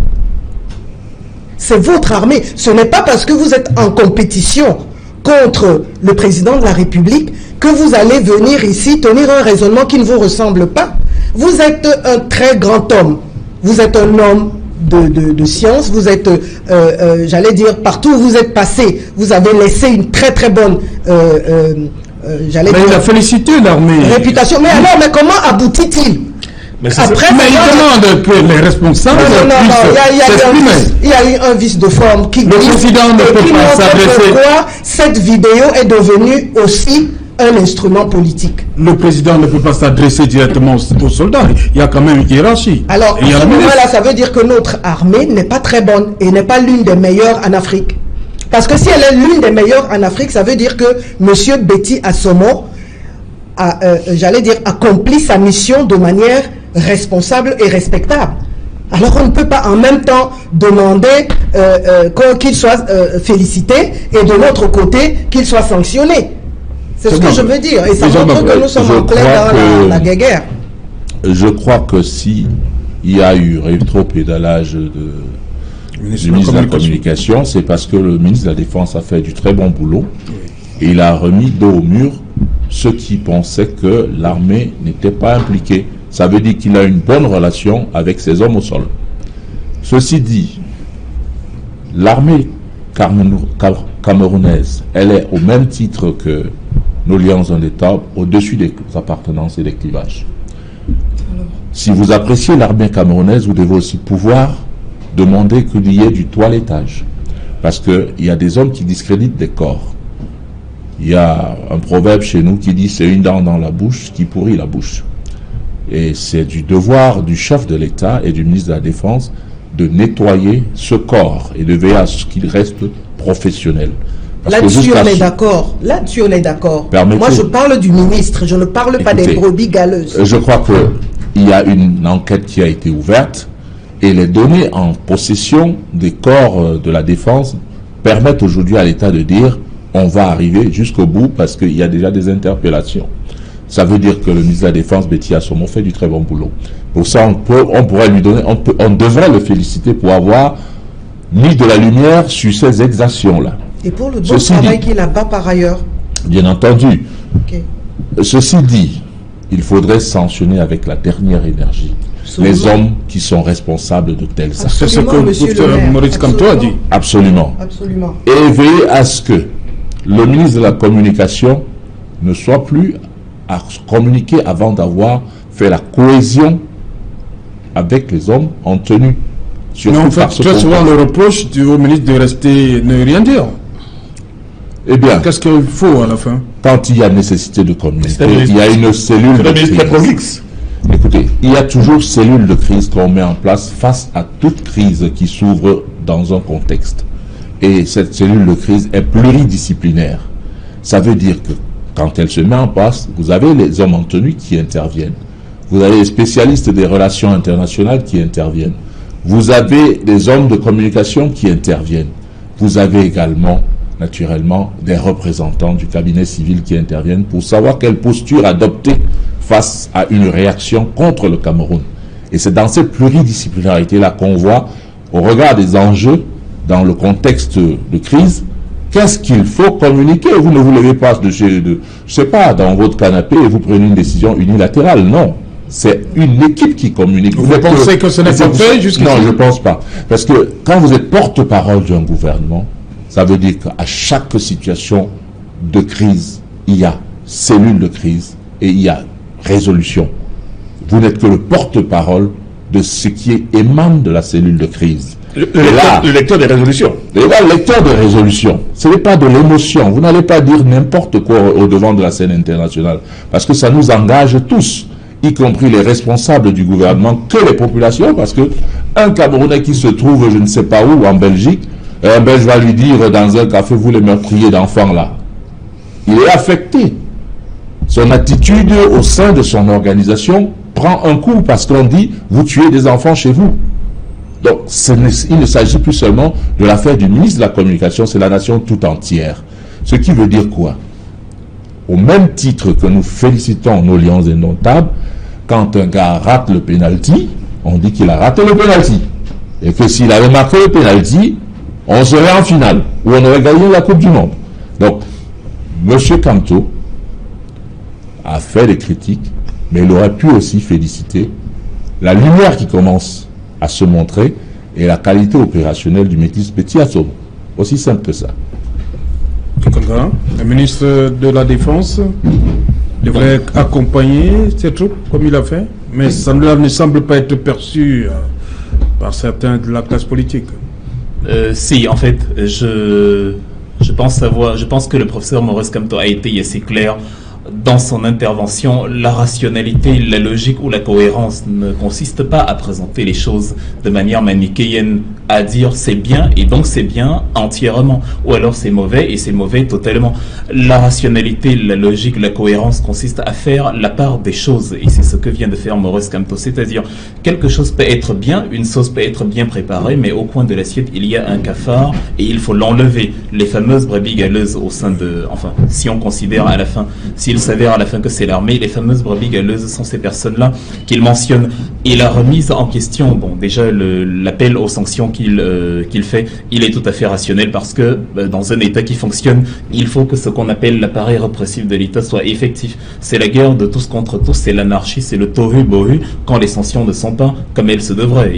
C'est votre armée. Ce n'est pas parce que vous êtes en compétition contre le président de la République que vous allez venir ici tenir un raisonnement qui ne vous ressemble pas. Vous êtes un très grand homme. Vous êtes un homme de science. Vous êtes, j'allais dire, partout où vous êtes passé, vous avez laissé une très très bonne... mais il a félicité l'armée. Réputation. Mais alors, mais comment aboutit-il? Après, il demande que les responsables il y a eu un vice de forme qui le président ne peut pas s'adresser. Pourquoi cette vidéo est devenue aussi un instrument politique? Le président ne peut pas s'adresser directement aux soldats. Il y a quand même une hiérarchie. Alors, à ce moment-là, ça veut dire que notre armée n'est pas très bonne et n'est pas l'une des meilleures en Afrique. Parce que si elle est l'une des meilleures en Afrique, ça veut dire que M. Betty Assomo a, j'allais dire, accompli sa mission de manière responsable et respectable. Alors on ne peut pas en même temps demander qu'il soit félicité et de l'autre côté qu'il soit sanctionné. C'est ce que je veux dire. Et ça montre que nous sommes en plein dans la guerre. Je crois que si il y a eu rétropédalage du ministre de la Communication, c'est parce que le ministre de la Défense a fait du très bon boulot et il a remis dos au mur ceux qui pensaient que l'armée n'était pas impliquée ça veut dire qu'il a une bonne relation avec ses hommes au sol. Ceci dit, l'armée camerounaise, elle est au même titre que nos liens en État, au-dessus des appartenances et des clivages. Si vous appréciez l'armée camerounaise, vous devez aussi pouvoir demander qu'il y ait du toilettage. Parce qu'il y a des hommes qui discréditent des corps. Il y a un proverbe chez nous qui dit « c'est une dent dans la bouche qui pourrit la bouche ». Et c'est du devoir du chef de l'État et du ministre de la Défense de nettoyer ce corps et de veiller à ce qu'il reste professionnel. Là-dessus, on est d'accord. Là-dessus, on est d'accord. Moi, je parle du ministre. Je ne parle pas des brebis galeuses. Je crois qu'il y a une enquête qui a été ouverte et les données en possession des corps de la défense permettent aujourd'hui à l'État de dire on va arriver jusqu'au bout parce qu'il y a déjà des interpellations. Ça veut dire que le ministre de la Défense, Betty Assomo, fait du très bon boulot. Pour ça, on pourrait lui donner, on devrait le féliciter pour avoir mis de la lumière sur ces exactions-là. Et pour le bon travail qu'il a pas par ailleurs. Bien entendu. Okay. Ceci dit, il faudrait sanctionner avec la dernière énergie les hommes qui sont responsables de tels actes. C'est ce que le professeur Maurice Kamto a dit. Absolument. Absolument. Et veiller à ce que le ministre de la Communication ne soit plus à communiquer avant d'avoir fait la cohésion avec les hommes en tenue. Mais en fait, très souvent le reproche au ministre de rester, ne rien dire. Eh bien, qu'est-ce qu'il faut à la fin? Quand il y a nécessité de communiquer, il y a une cellule de crise. Écoutez, il y a toujours cellule de crise qu'on met en place face à toute crise qui s'ouvre dans un contexte. Et cette cellule de crise est pluridisciplinaire. Ça veut dire que quand elle se met en place, vous avez les hommes en tenue qui interviennent. Vous avez les spécialistes des relations internationales qui interviennent. Vous avez des hommes de communication qui interviennent. Vous avez également, naturellement, des représentants du cabinet civil qui interviennent pour savoir quelle posture adopter face à une réaction contre le Cameroun. Et c'est dans cette pluridisciplinarité-là qu'on voit, au regard des enjeux, dans le contexte de crise, qu'est-ce qu'il faut communiquer? Vous ne vous levez pas je sais pas, dans votre canapé et vous prenez une décision unilatérale. Non. C'est une équipe qui communique. Vous pensez que ce n'est pas fait jusqu'ici? Non, je ne pense pas. Parce que quand vous êtes porte-parole d'un gouvernement, ça veut dire qu'à chaque situation de crise, il y a cellule de crise et il y a résolution. Vous n'êtes que le porte-parole de ce qui émane de la cellule de crise. Le lecteur des résolutions. Et là, le lecteur de résolution, ce n'est pas de l'émotion. Vous n'allez pas dire n'importe quoi au devant de la scène internationale. Parce que ça nous engage tous, y compris les responsables du gouvernement, que les populations, parce que un Camerounais qui se trouve, je ne sais pas où, en Belgique, un Belge va lui dire dans un café, vous les meurtriers d'enfants là. Il est affecté. Son attitude au sein de son organisation prend un coup parce qu'on dit, vous tuez des enfants chez vous. Donc, il ne s'agit plus seulement de l'affaire du ministre de la Communication, c'est la nation tout entière. Ce qui veut dire quoi? Au même titre que nous félicitons nos lions indomptables, quand un gars rate le pénalty, on dit qu'il a raté le pénalty. Et que s'il avait marqué le pénalty, on serait en finale, ou on aurait gagné la Coupe du Monde. Donc, M. Kamto a fait des critiques, mais il aurait pu aussi féliciter la lumière qui commence à se montrer et la qualité opérationnelle du métis Betty Assomo. Aussi simple que ça. Le ministre de la Défense devrait accompagner ces troupes comme il a fait, mais ça ne semble pas être perçu par certains de la classe politique. Si, en fait, je pense que le professeur Maurice Kamto a été assez clair dans son intervention. La rationalité, la logique ou la cohérence ne consiste pas à présenter les choses de manière manichéenne, à dire c'est bien et donc c'est bien entièrement, ou alors c'est mauvais et c'est mauvais totalement. La rationalité, la logique, la cohérence consiste à faire la part des choses, et c'est ce que vient de faire Maurice Kamto, c'est-à-dire quelque chose peut être bien, une sauce peut être bien préparée, mais au coin de l'assiette il y a un cafard et il faut l'enlever. Les fameuses brebis galeuses au sein de, enfin, si on considère à la fin, s'ils il s'avère à la fin que c'est l'armée. Les fameuses brebis galeuses sont ces personnes-là qu'il mentionne. Et la remise en question, bon, déjà l'appel aux sanctions qu'il fait, il est tout à fait rationnel parce que dans un État qui fonctionne, il faut que ce qu'on appelle l'appareil répressif de l'État soit effectif. C'est la guerre de tous contre tous, c'est l'anarchie, c'est le tohu-bohu quand les sanctions ne sont pas comme elles se devraient.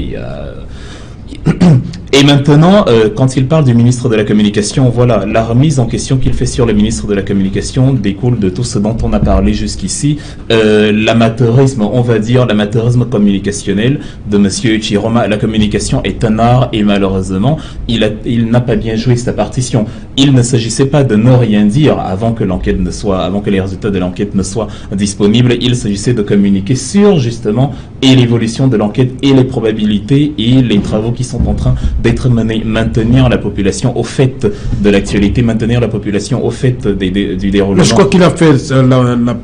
Et maintenant, quand il parle du ministre de la Communication, voilà, la remise en question qu'il fait sur le ministre de la Communication découle de tout ce dont on a parlé jusqu'ici. L'amateurisme, on va dire, l'amateurisme communicationnel de Monsieur Chiroma. La communication est un art et malheureusement, il n'a pas bien joué sa partition. Il ne s'agissait pas de ne rien dire avant que les résultats de l'enquête ne soient disponibles. Il s'agissait de communiquer sur, justement, et l'évolution de l'enquête et les probabilités et les travaux qui sont en train d'être menés, maintenir la population au fait de l'actualité, maintenir la population au fait du déroulement. Je crois qu'il a fait la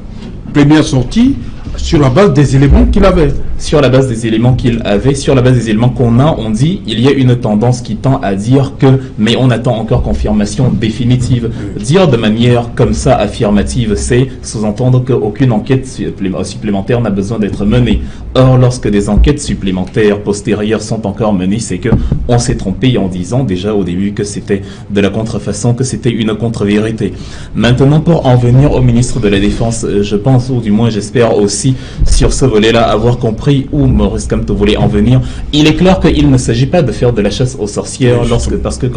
première sortie sur la base des éléments qu'il avait. Sur la base des éléments qu'il avait, sur la base des éléments qu'on a, on dit il y a une tendance qui tend à dire que, mais on attend encore confirmation définitive. Dire de manière comme ça affirmative, c'est sous-entendre qu'aucune enquête supplémentaire n'a besoin d'être menée. Or, lorsque des enquêtes supplémentaires postérieures sont encore menées, c'est que on s'est trompé en disant déjà au début que c'était de la contrefaçon, que c'était une contre-vérité. Maintenant, pour en venir au ministre de la Défense, je pense, ou du moins j'espère aussi sur ce volet-là avoir compris où Maurice Kamto voulait en venir. Il est clair qu'il ne s'agit pas de faire de la chasse aux sorcières parce que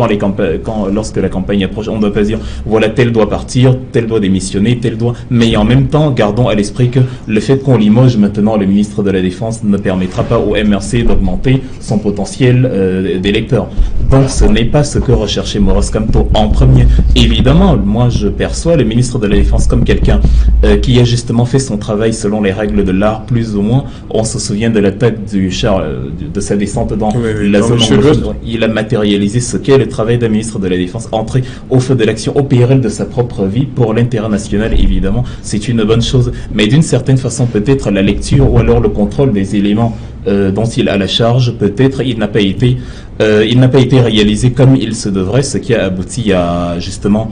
lorsque la campagne approche, on ne doit pas dire voilà, tel doit partir, tel doit démissionner, tel doit. Mais en même temps, gardons à l'esprit que le fait qu'on limoge maintenant le ministre de la Défense ne permettra pas au MRC d'augmenter son potentiel d'électeurs. Donc ce n'est pas ce que recherchait Maurice Kamto en premier. Évidemment, moi je perçois le ministre de la Défense comme quelqu'un qui a justement fait son travail selon les règles de l'art, plus ou moins. On se souvient de l'attaque du char, de sa descente dans la zone anglophone. Il a matérialisé ce qu'est le travail d'un ministre de la Défense, entrer au feu de l'action, au péril de sa propre vie pour l'intérêt national, évidemment, c'est une bonne chose. Mais d'une certaine façon, peut-être la lecture ou alors le contrôle des éléments dont il a la charge, peut-être il n'a pas été réalisé comme il se devrait, ce qui a abouti à justement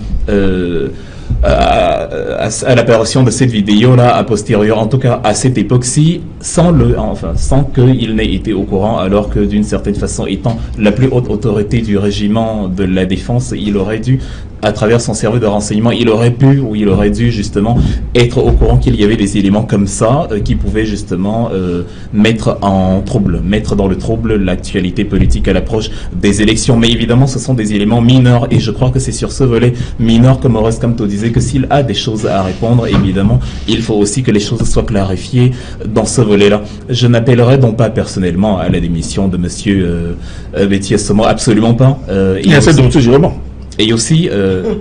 à l'apparition de cette vidéo-là a posteriori, en tout cas à cette époque-ci, sans qu'il n'ait été au courant, alors que d'une certaine façon, étant la plus haute autorité du régiment de la Défense, il aurait dû, à travers son service de renseignement, il aurait dû justement être au courant qu'il y avait des éléments comme ça qui pouvaient justement mettre dans le trouble l'actualité politique à l'approche des élections. Mais évidemment, ce sont des éléments mineurs et je crois que c'est sur ce volet mineur que Maurice Kamto disait que s'il a des choses à répondre, évidemment, il faut aussi que les choses soient clarifiées dans ce volet-là. Je n'appellerai donc pas personnellement à la démission de monsieur Betty Somo, absolument pas. Il y a celle de monsieur Girement. Et aussi,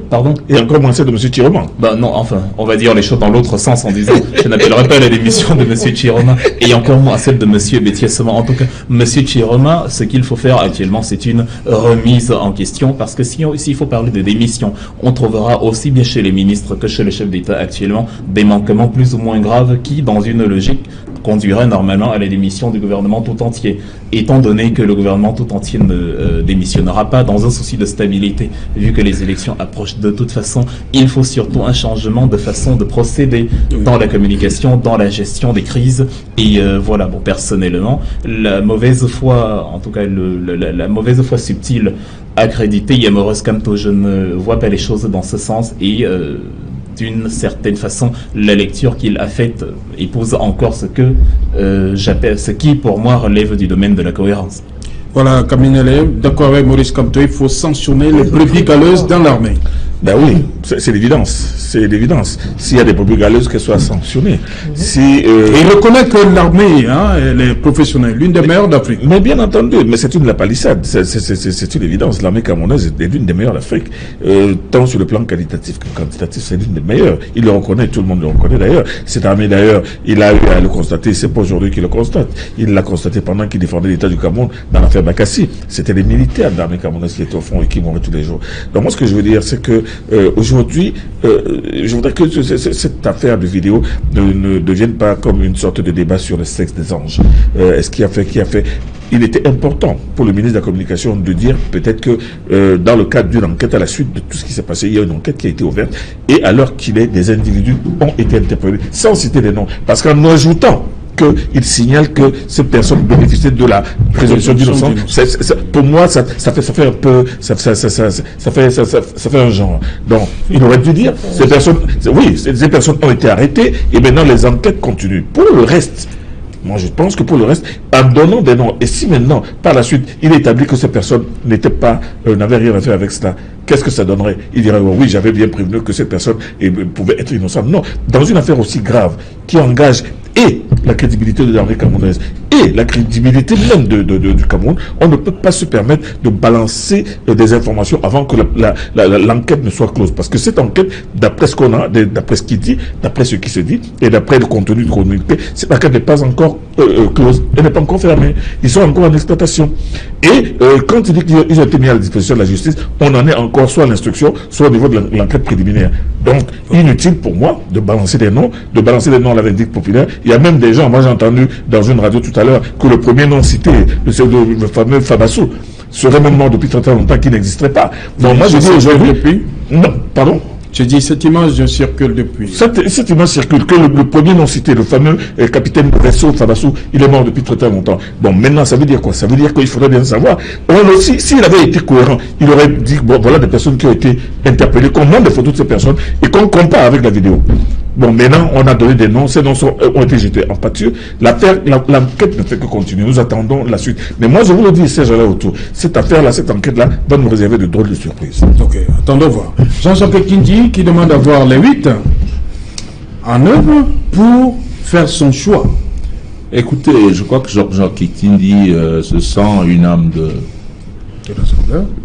pardon. Et encore moins celle de M. Chiroma. Non, enfin, on va dire les choses dans l'autre sens en disant, je n'appellerai pas la démission de M. Chiroma et encore moins celle de M. Betty-Assoma. En tout cas, M. Chiroma, ce qu'il faut faire actuellement, c'est une remise en question parce que s'il faut parler de démission, on trouvera aussi bien chez les ministres que chez le chef d'État actuellement des manquements plus ou moins graves qui, dans une logique, conduirait normalement à la démission du gouvernement tout entier, étant donné que le gouvernement tout entier ne démissionnera pas dans un souci de stabilité, vu que les élections approchent de toute façon. Il faut surtout un changement de façon de procéder dans la communication, dans la gestion des crises, et voilà, bon, personnellement, la mauvaise foi, en tout cas la mauvaise foi subtile accréditée à Maurice Kamto, je ne vois pas les choses dans ce sens, et d'une certaine façon, la lecture qu'il a faite épouse encore ce qui pour moi relève du domaine de la cohérence. Voilà, Kaminele, d'accord avec Maurice Kamto, il faut sanctionner les brebis galeuses dans l'armée. Ben oui, c'est l'évidence. C'est l'évidence. S'il y a des brebis galeuses, qu'elles soient sanctionnées. Il reconnaît que l'armée, elle est professionnelle, l'une des meilleures d'Afrique. Mais bien entendu, mais c'est une palissade. C'est une évidence. L'armée camerounaise est l'une des meilleures d'Afrique. Tant sur le plan qualitatif que quantitatif, c'est l'une des meilleures. Il le reconnaît, tout le monde le reconnaît d'ailleurs. Cette armée d'ailleurs, il a eu à le constater, c'est pas aujourd'hui qu'il le constate. Il l'a constaté pendant qu'il défendait l'État du Cameroun dans l'affaire Bakassi. C'était les militaires de l'armée camerounaise qui étaient au front et qui mouraient tous les jours. Donc moi, ce que je veux dire, c'est que aujourd'hui, aujourd'hui, je voudrais que cette affaire de vidéo ne devienne pas comme une sorte de débat sur le sexe des anges. Est-ce qui a fait? Il était important pour le ministre de la Communication de dire peut-être que dans le cadre d'une enquête, à la suite de tout ce qui s'est passé, il y a une enquête qui a été ouverte et alors qu'il est, des individus ont été interpellés sans citer les noms. Parce qu'en ajoutant qu'il signale que ces personnes bénéficient de la présomption d'innocence, pour moi, ça fait un peu, ça fait un genre. Donc, il aurait dû dire, ces personnes ont été arrêtées et maintenant les enquêtes continuent. Pour le reste, moi, je pense que pour le reste, en donnant des noms, et si maintenant, par la suite, il établit que ces personnes n'avaient rien à faire avec cela, qu'est-ce que ça donnerait? Il dirait, oui, j'avais bien prévenu que ces personnes pouvaient être innocentes. Non, dans une affaire aussi grave, qui engage et la crédibilité de l'armée camerounaise et la crédibilité même du Cameroun, on ne peut pas se permettre de balancer des informations avant que l'enquête ne soit close. Parce que cette enquête, d'après ce qu'on a, d'après ce qui dit, d'après ce qui se dit, et d'après le contenu du communiqué, cette enquête n'est pas encore close, elle n'est pas encore fermée. Ils sont encore en exploitation. Et quand il dit qu'ils ont été mis à la disposition de la justice, on en est encore soit à l'instruction, soit au niveau de l'enquête préliminaire. Donc, inutile pour moi de balancer des noms à la vindicte populaire. Il y a même des gens, moi j'ai entendu dans une radio tout à l'heure que le premier nom cité, le fameux Fabassou, serait même mort depuis très très longtemps, qui n'existerait pas. Donc moi je dis aujourd'hui... Non, pardon. J'ai dit cette image circule depuis. Cette image circule, que le premier non cité, le fameux capitaine Bresso Fabassou, il est mort depuis très très longtemps. Bon, maintenant, ça veut dire quoi? Ça veut dire qu'il faudrait bien savoir. S'il avait été cohérent, il aurait dit, bon, voilà des personnes qui ont été interpellées, qu'on montre des photos de ces personnes et qu'on compare avec la vidéo. Bon, maintenant, on a donné des noms, ces noms ont été jetés en pâture. L'enquête ne fait que continuer. Nous attendons la suite. Mais moi, je vous le dis, Serge là autour, cette affaire-là, cette enquête-là, va nous réserver de drôles de surprises. Ok, attendons voir. Jean-Jacques Kindi qui demande d'avoir les 8 en œuvre pour faire son choix. Écoutez, je crois que Jean-Jacques Kindi se sent une âme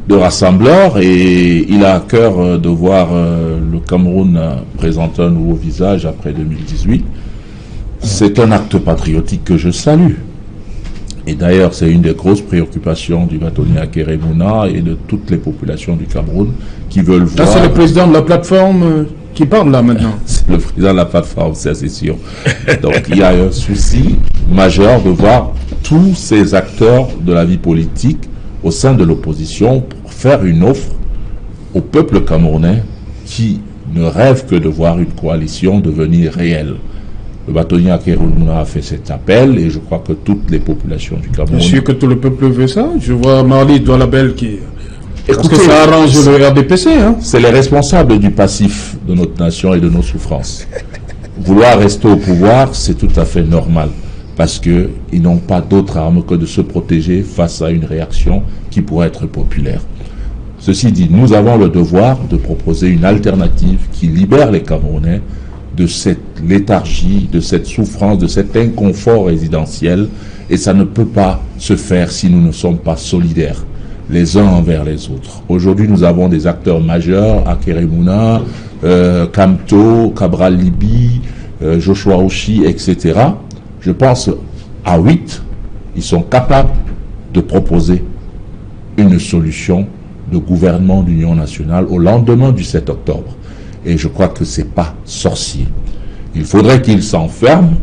de rassembleur et il a à cœur de voir le Cameroun présenter un nouveau visage après 2018. C'est un acte patriotique que je salue. Et d'ailleurs, c'est une des grosses préoccupations du bâtonnier Akeré Mouna et de toutes les populations du Cameroun qui veulent voir... Ça, c'est le président de la plateforme qui parle là maintenant. C'est le président de la plateforme, ça c'est sûr. Donc il y a un souci majeur de voir tous ces acteurs de la vie politique au sein de l'opposition pour faire une offre au peuple camerounais qui ne rêve que de voir une coalition devenir réelle. Le bâtonnier Akeré Mouna a fait cet appel et je crois que toutes les populations du Cameroun... Bien sûr que tout le peuple veut ça. Je vois Marley Doualabel qui... Écoutez, parce que ça arrange le RDPC. Hein. C'est les responsables du passif de notre nation et de nos souffrances. Vouloir rester au pouvoir, c'est tout à fait normal. Parce qu'ils n'ont pas d'autre arme que de se protéger face à une réaction qui pourrait être populaire. Ceci dit, nous avons le devoir de proposer une alternative qui libère les Camerounais de cette léthargie, de cette souffrance, de cet inconfort résidentiel. Et ça ne peut pas se faire si nous ne sommes pas solidaires les uns envers les autres. Aujourd'hui, nous avons des acteurs majeurs, Akeré Mouna, Kamto, Cabral Libi, Joshua Oshi, etc. Je pense à 8, ils sont capables de proposer une solution de gouvernement d'union nationale au lendemain du 7 octobre. Et je crois que ce n'est pas sorcier. Il faudrait qu'ils s'enferment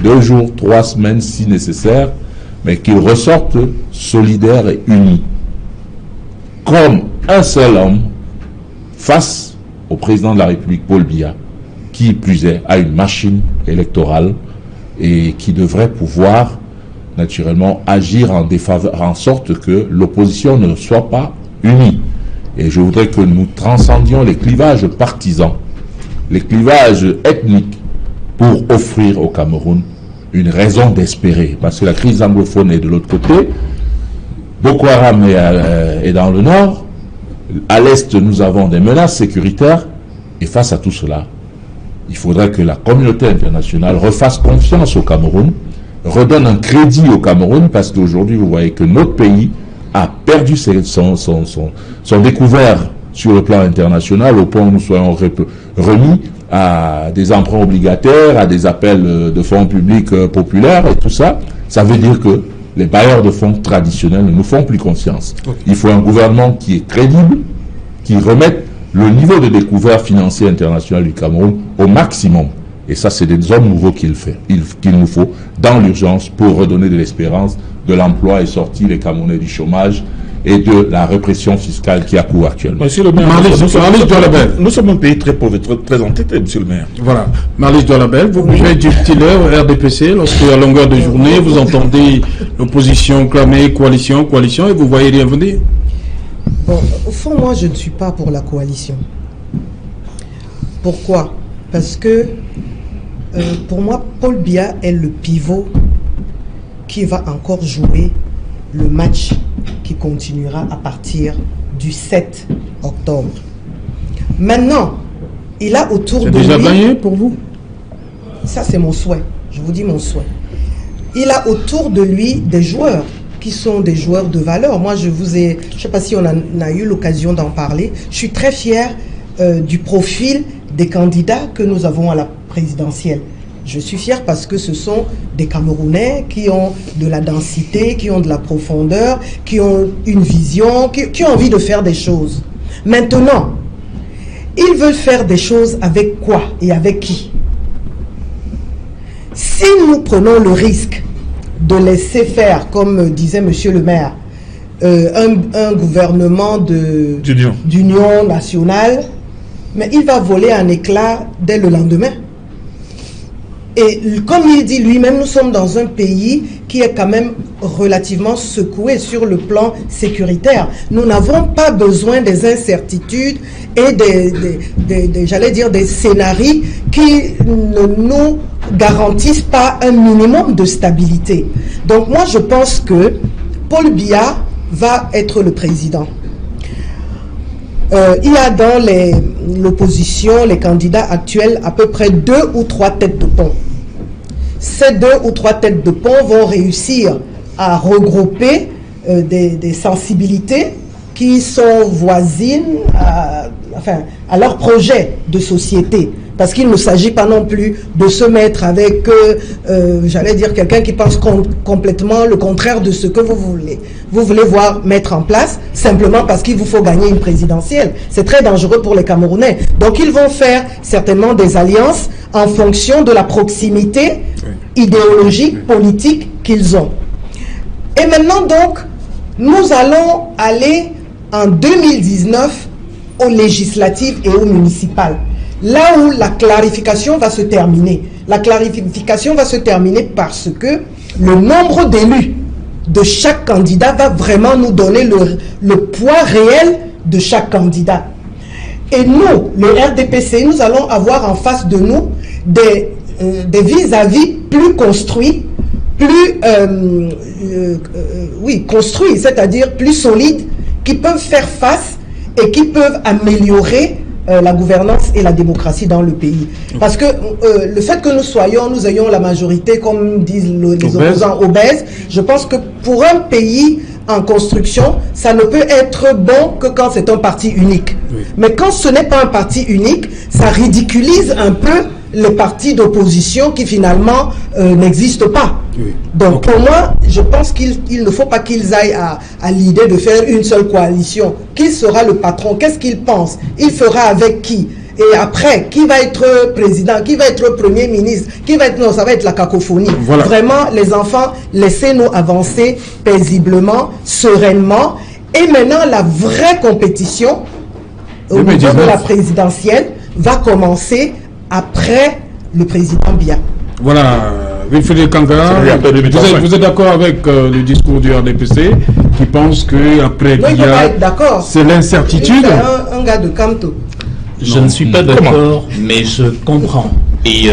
2 jours, 3 semaines si nécessaire, mais qu'ils ressortent solidaires et unis, comme un seul homme, face au président de la République, Paul Biya, qui plus est, a une machine électorale et qui devrait pouvoir naturellement agir en sorte que l'opposition ne soit pas unie. Et je voudrais que nous transcendions les clivages partisans, les clivages ethniques, pour offrir au Cameroun une raison d'espérer. Parce que la crise anglophone est de l'autre côté, Boko Haram est dans le nord, à l'est nous avons des menaces sécuritaires, et face à tout cela, il faudrait que la communauté internationale refasse confiance au Cameroun, redonne un crédit au Cameroun, parce qu'aujourd'hui vous voyez que notre pays a perdu son découvert sur le plan international, au point où nous soyons remis à des emprunts obligataires, à des appels de fonds publics populaires et tout ça. Ça veut dire que les bailleurs de fonds traditionnels ne nous font plus confiance. Okay. Il faut un gouvernement qui est crédible, qui remette le niveau de découvert financier international du Cameroun au maximum. Et ça, c'est des hommes nouveaux qu'il nous faut dans l'urgence pour redonner de l'espérance, de l'emploi et sortir les Camerounais du chômage et de la répression fiscale qui a cours actuellement. Monsieur le maire, nous sommes un pays très pauvre, très entêté, monsieur le maire. Voilà. Marlise Doualabel, vous bougez du petit leurre au RDPC lorsque à longueur de journée, vous entendez l'opposition clamer coalition, et vous voyez rien venir. Bon, au fond, moi, je ne suis pas pour la coalition. Pourquoi? Parce que, pour moi, Paul Biya est le pivot qui va encore jouer le match qui continuera à partir du 7 octobre. Maintenant, il a autour de lui... C'est déjà gagné pour vous? Ça, c'est mon souhait. Je vous dis mon souhait. Il a autour de lui des joueurs qui sont des joueurs de valeur. Moi, je ne sais pas si on a eu l'occasion d'en parler. Je suis très fier du profil des candidats que nous avons à la présidentielle. Je suis fier parce que ce sont des Camerounais qui ont de la densité, qui ont de la profondeur, qui ont une vision, qui ont envie de faire des choses. Maintenant, ils veulent faire des choses avec quoi et avec qui? Si nous prenons le risque de laisser faire, comme disait monsieur le maire, un gouvernement d'union nationale, mais il va voler un éclat dès le lendemain. Et comme il dit lui-même, nous sommes dans un pays qui est quand même relativement secoué sur le plan sécuritaire. Nous n'avons pas besoin des incertitudes et j'allais dire des scénarios qui ne nous garantissent pas un minimum de stabilité. Donc moi je pense que Paul Biya va être le président. Il y a dans l'opposition, les candidats actuels, à peu près 2 ou 3 têtes de pont. Ces 2 ou 3 têtes de pont vont réussir à regrouper des sensibilités qui sont voisines à leur projet de société. Parce qu'il ne s'agit pas non plus de se mettre avec, j'allais dire, quelqu'un qui pense complètement le contraire de ce que vous voulez. Vous voulez voir mettre en place simplement parce qu'il vous faut gagner une présidentielle. C'est très dangereux pour les Camerounais. Donc ils vont faire certainement des alliances en fonction de la proximité idéologique, politique qu'ils ont. Et maintenant donc, nous allons aller en 2019 aux législatives et aux municipales. Là où la clarification va se terminer. La clarification va se terminer parce que le nombre d'élus de chaque candidat va vraiment nous donner le poids réel de chaque candidat. Et nous, le RDPC, nous allons avoir en face de nous des vis-à-vis plus construits, construits, c'est-à-dire plus solides, qui peuvent faire face et qui peuvent améliorer la gouvernance et la démocratie dans le pays. Parce que le fait que nous ayons la majorité, comme disent les opposants, obèses, je pense que pour un pays en construction, ça ne peut être bon que quand c'est un parti unique. Oui. Mais quand ce n'est pas un parti unique, ça ridiculise un peu les partis d'opposition qui finalement n'existent pas. Oui. Donc pour moi, je pense qu'il ne faut pas qu'ils aillent à l'idée de faire une seule coalition. Qui sera le patron? Qu'est-ce qu'il pense? Il fera avec qui? Et après, qui va être président? Qui va être premier ministre? Non, ça va être la cacophonie. Voilà. Vraiment, les enfants, laissez-nous avancer paisiblement, sereinement. Et maintenant, la vraie compétition au niveau de la présidentielle va commencer après le président Biya. Voilà, Wilfried Kanga, vous êtes d'accord avec le discours du RDPC qui pense qu'après Biya, c'est l'incertitude? Un gars de Kamto. Je ne suis pas d'accord, mais je comprends. Et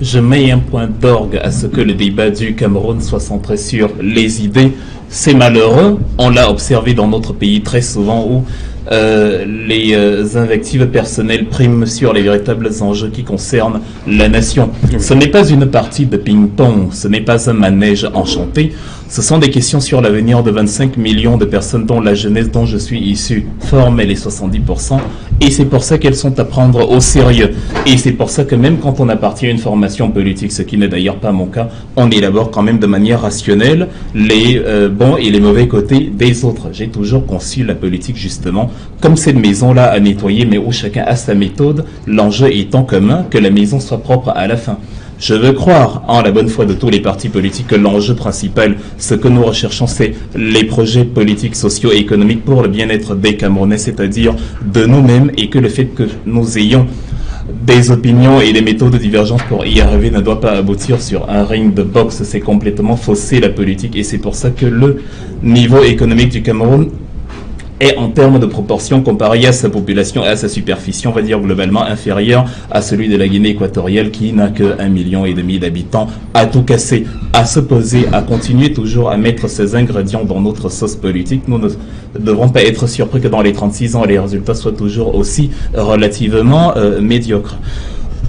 je mets un point d'orgue à ce que le débat du Cameroun soit centré sur les idées. C'est malheureux, on l'a observé dans notre pays très souvent où les invectives personnelles priment sur les véritables enjeux qui concernent la nation. Ce n'est pas une partie de ping-pong, ce n'est pas un manège enchanté. Ce sont des questions sur l'avenir de 25 millions de personnes dont la jeunesse dont je suis issu forme les 70%. Et c'est pour ça qu'elles sont à prendre au sérieux. Et c'est pour ça que même quand on appartient à une formation politique, ce qui n'est d'ailleurs pas mon cas, on élabore quand même de manière rationnelle les bons et les mauvais côtés des autres. J'ai toujours conçu la politique justement comme cette maison-là à nettoyer, mais où chacun a sa méthode, l'enjeu étant commun, que la maison soit propre à la fin. Je veux croire en la bonne foi de tous les partis politiques que l'enjeu principal, ce que nous recherchons, c'est les projets politiques, sociaux et économiques pour le bien-être des Camerounais, c'est-à-dire de nous-mêmes, et que le fait que nous ayons des opinions et des méthodes divergentes pour y arriver ne doit pas aboutir sur un ring de boxe. C'est complètement fausser la politique, et c'est pour ça que le niveau économique du Cameroun est en termes de proportion comparé à sa population et à sa superficie, on va dire globalement inférieur à celui de la Guinée équatoriale qui n'a que 1,5 million d'habitants, à tout casser, à se poser, à continuer toujours à mettre ces ingrédients dans notre sauce politique. Nous ne devrons pas être surpris que dans les 36 ans, les résultats soient toujours aussi relativement médiocres.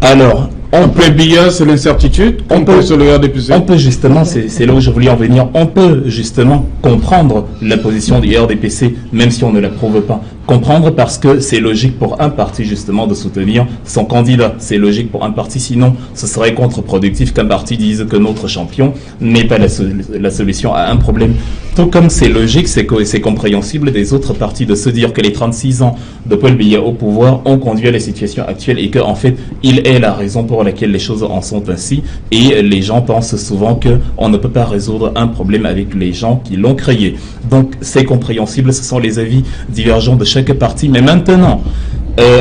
Alors, on peut Biya, c'est l'incertitude. On peut sur le RDPC. On peut justement, c'est là où je voulais en venir, on peut justement comprendre la position du RDPC, même si on ne l'approuve pas. Comprendre parce que c'est logique pour un parti justement de soutenir son candidat. C'est logique pour un parti, sinon ce serait contre-productif qu'un parti dise que notre champion n'est pas la solution à un problème. Tout comme c'est logique, c'est compréhensible des autres partis de se dire que les 36 ans de Paul Biya au pouvoir ont conduit à la situation actuelle et qu'en fait, il est la raison pour laquelle les choses en sont ainsi. Et les gens pensent souvent qu'on ne peut pas résoudre un problème avec les gens qui l'ont créé. Donc c'est compréhensible, ce sont les avis divergents de chaque parti. Mais maintenant,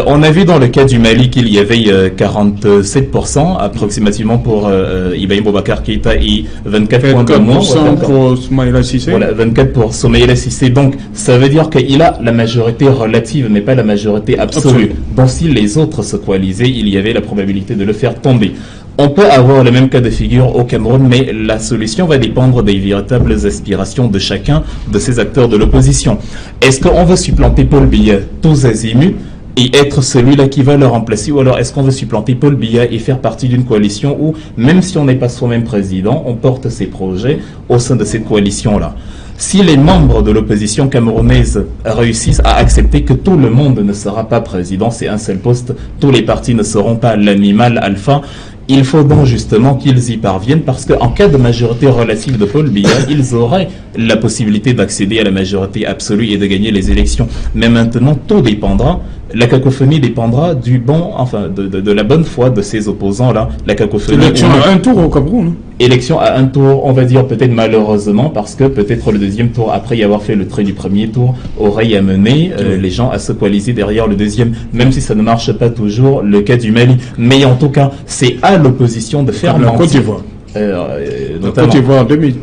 on a vu dans le cas du Mali qu'il y avait 47% approximativement pour Ibrahim Boubacar Keïta et 24% pour Soumaïla Cissé. Voilà, 24 pour Soumaïla Cissé. Donc, ça veut dire qu'il a la majorité relative, mais pas la majorité absolue. Donc, si les autres se coalisaient, il y avait la probabilité de le faire tomber. On peut avoir le même cas de figure au Cameroun, mais la solution va dépendre des véritables aspirations de chacun de ces acteurs de l'opposition. Est-ce qu'on veut supplanter Paul Biya tous azimuts et être celui-là qui va le remplacer, ou alors est-ce qu'on veut supplanter Paul Biya et faire partie d'une coalition où, même si on n'est pas soi-même président, on porte ses projets au sein de cette coalition-là? Si les membres de l'opposition camerounaise réussissent à accepter que tout le monde ne sera pas président, c'est un seul poste, tous les partis ne seront pas l'animal alpha, il faut donc justement qu'ils y parviennent parce qu'en cas de majorité relative de Paul Biya, ils auraient la possibilité d'accéder à la majorité absolue et de gagner les élections. Mais maintenant, tout dépendra, la cacophonie dépendra du bon, enfin, de la bonne foi de ces opposants-là. La cacophonie. Élection à un tour au Cameroun. Élection à un tour, on va dire peut-être malheureusement, parce que peut-être le deuxième tour, après y avoir fait le trait du premier tour, aurait amené les gens à se coaliser derrière le deuxième, même si ça ne marche pas toujours, le cas du Mali. Mais en tout cas, c'est à l'opposition de faire la Côte d'Ivoire. La Côte d'Ivoire 2010.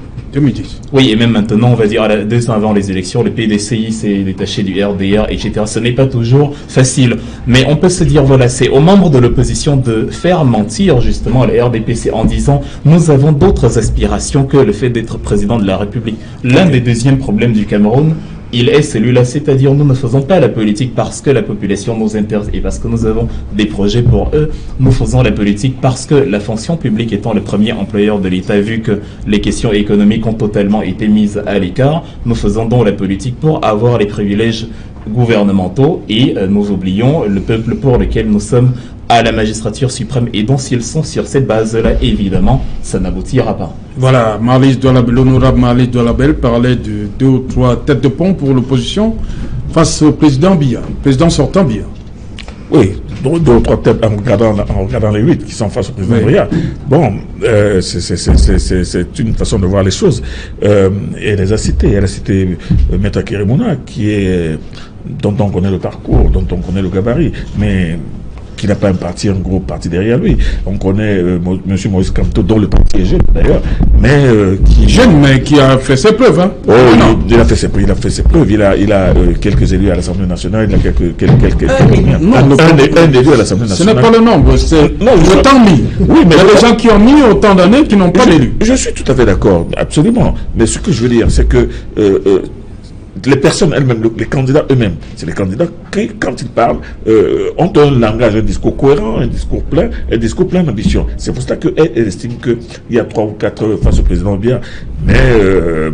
Oui, et même maintenant, on va dire, 2 ans avant les élections, le PDCI s'est détaché du RDR, etc. Ce n'est pas toujours facile. Mais on peut se dire, voilà, c'est aux membres de l'opposition de faire mentir, justement, le RDPC en disant, nous avons d'autres aspirations que le fait d'être président de la République. L'un des deuxièmes problèmes du Cameroun, il est celui-là, c'est-à-dire nous ne faisons pas la politique parce que la population nous intéresse et parce que nous avons des projets pour eux. Nous faisons la politique parce que la fonction publique étant le premier employeur de l'État, vu que les questions économiques ont totalement été mises à l'écart, nous faisons donc la politique pour avoir les privilèges gouvernementaux et nous oublions le peuple pour lequel nous sommes à la magistrature suprême. Et donc s'ils sont sur cette base-là, évidemment, ça n'aboutira pas. Voilà, l'honorable Marlise Doualabel parlait de 2 ou 3 têtes de pont pour l'opposition face au président Biya, président sortant Biya. Oui, 2 ou 3 têtes en regardant les 8 qui sont face au président Biya. Bon, c'est une façon de voir les choses. Elle les a cités. Elle a cité Maître Kérémouna, dont on connaît le parcours, dont on connaît le gabarit, mais qui n'a pas un gros parti derrière lui. On connaît M. Maurice Kamto, dont le parti est jeune d'ailleurs, mais qui... Jeune, mais qui a fait ses preuves, hein? Oh, il a fait ses preuves, il a quelques élus à l'Assemblée nationale, il a un élu à l'Assemblée nationale. Ce n'est pas le nombre, c'est le temps mis. Oui, mais il y a des gens qui ont mis autant d'années qui n'ont pas d'élu. Je suis tout à fait d'accord, absolument. Mais ce que je veux dire, c'est que les personnes elles-mêmes, les candidats eux-mêmes, c'est les candidats qui, quand ils parlent, ont un langage, un discours cohérent, un discours plein d'ambition. C'est pour cela qu'elle estime qu'il y a 3 ou 4 face au président Biya. Mais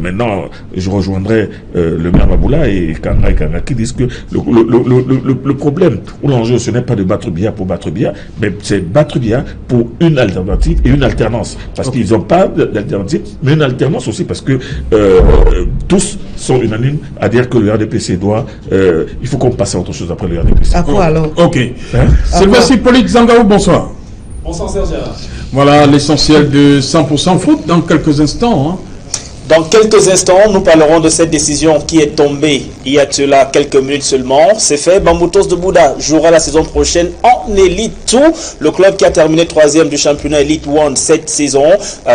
maintenant, je rejoindrai le maire Maboula et Kanga qui disent que le problème ou l'enjeu, ce n'est pas de battre Biya pour battre Biya, mais c'est battre Biya pour une alternative et une alternance. Parce qu'ils n'ont pas d'alternative, mais une alternance aussi parce que tous sont unanimes à dire que le RDPC doit... il faut qu'on passe à autre chose après le RDPC. À quoi alors? Ok. Sylvestre Hippolyte Zangaou, bonsoir. Bonsoir Serge Gérard. Voilà l'essentiel de 100% foot dans quelques instants. Hein. Dans quelques instants, nous parlerons de cette décision qui est tombée il y a de cela quelques minutes seulement. C'est fait, Bamboutos de Bouddha jouera la saison prochaine en Elite 2. Le club qui a terminé 3e du championnat Elite 1 cette saison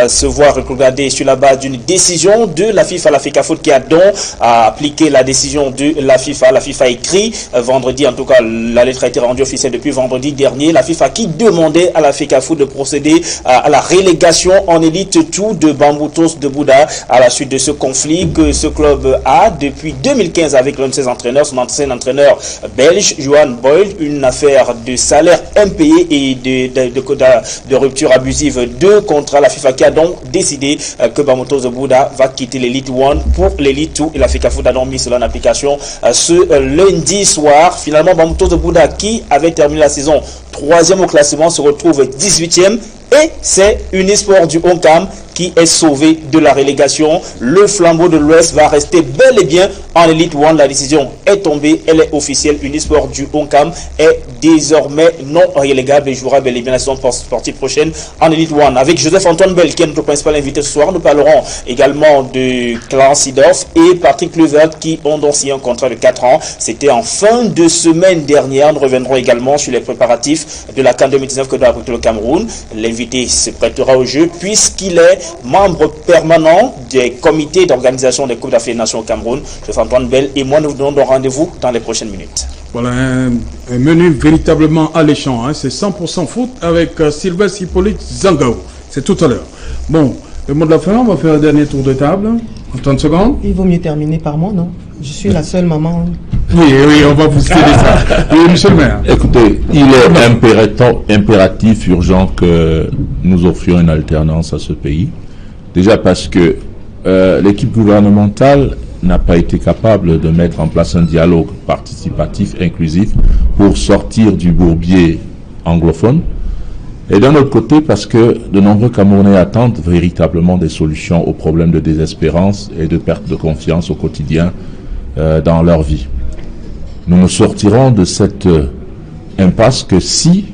se voit rétrogradé sur la base d'une décision de la FIFA, la FECAFOOT qui a donc appliqué la décision de la FIFA. La FIFA écrit vendredi, en tout cas la lettre a été rendue officielle depuis vendredi dernier. La FIFA qui demandait à la FECAFOOT de procéder à la relégation en Elite 2 de Bamboutos de Bouddha à la suite de ce conflit que ce club a depuis 2015 avec l'un de ses entraîneurs, son ancien entraîneur belge, Johan Boyle, une affaire de salaire impayé et de rupture abusive de contrat. La FIFA qui a donc décidé que Bamboutos de Bouddha va quitter l'Elite 1 pour l'Elite 2 et la FECAFOOT a donc mis cela en application ce lundi soir. Finalement, Bamboutos de Bouddha qui avait terminé la saison 3e au classement se retrouve 18e et c'est Unisport du Honcam qui est sauvé de la relégation. Le flambeau de l'Ouest va rester bel et bien en Elite 1. La décision est tombée, elle est officielle. Unisport du Honcam est désormais non relégable et jouera bel et bien la saison sportive prochaine en Elite 1. Avec Joseph-Antoine Bell, qui est notre principal invité ce soir, nous parlerons également de Clarence Seedorf et Patrick Kluivert qui ont donc signé un contrat de 4 ans. C'était en fin de semaine dernière. Nous reviendrons également sur les préparatifs de la CAN 2019 que doit abriter le Cameroun. L'invité se prêtera au jeu puisqu'il est membre permanent des comités d'organisation des Coupes d'Afrique des Nations au Cameroun. Joseph-Antoine Bell et moi, nous vous donnons rendez-vous dans les prochaines minutes. Voilà un menu véritablement alléchant. Hein. C'est 100% foot avec Sylvestre Hippolyte Zangaou. C'est tout à l'heure. Bon, le mot de la fin, on va faire un dernier tour de table. En 30 secondes. Il vaut mieux terminer par moi, non? Je suis la seule maman. Oui, on va vous citer ça. Oui, monsieur le maire. Écoutez, il est impératif, urgent que nous offrions une alternance à ce pays. Déjà parce que l'équipe gouvernementale n'a pas été capable de mettre en place un dialogue participatif, inclusif, pour sortir du bourbier anglophone. Et d'un autre côté, parce que de nombreux Camerounais attendent véritablement des solutions aux problèmes de désespérance et de perte de confiance au quotidien dans leur vie. Nous ne sortirons de cette impasse que si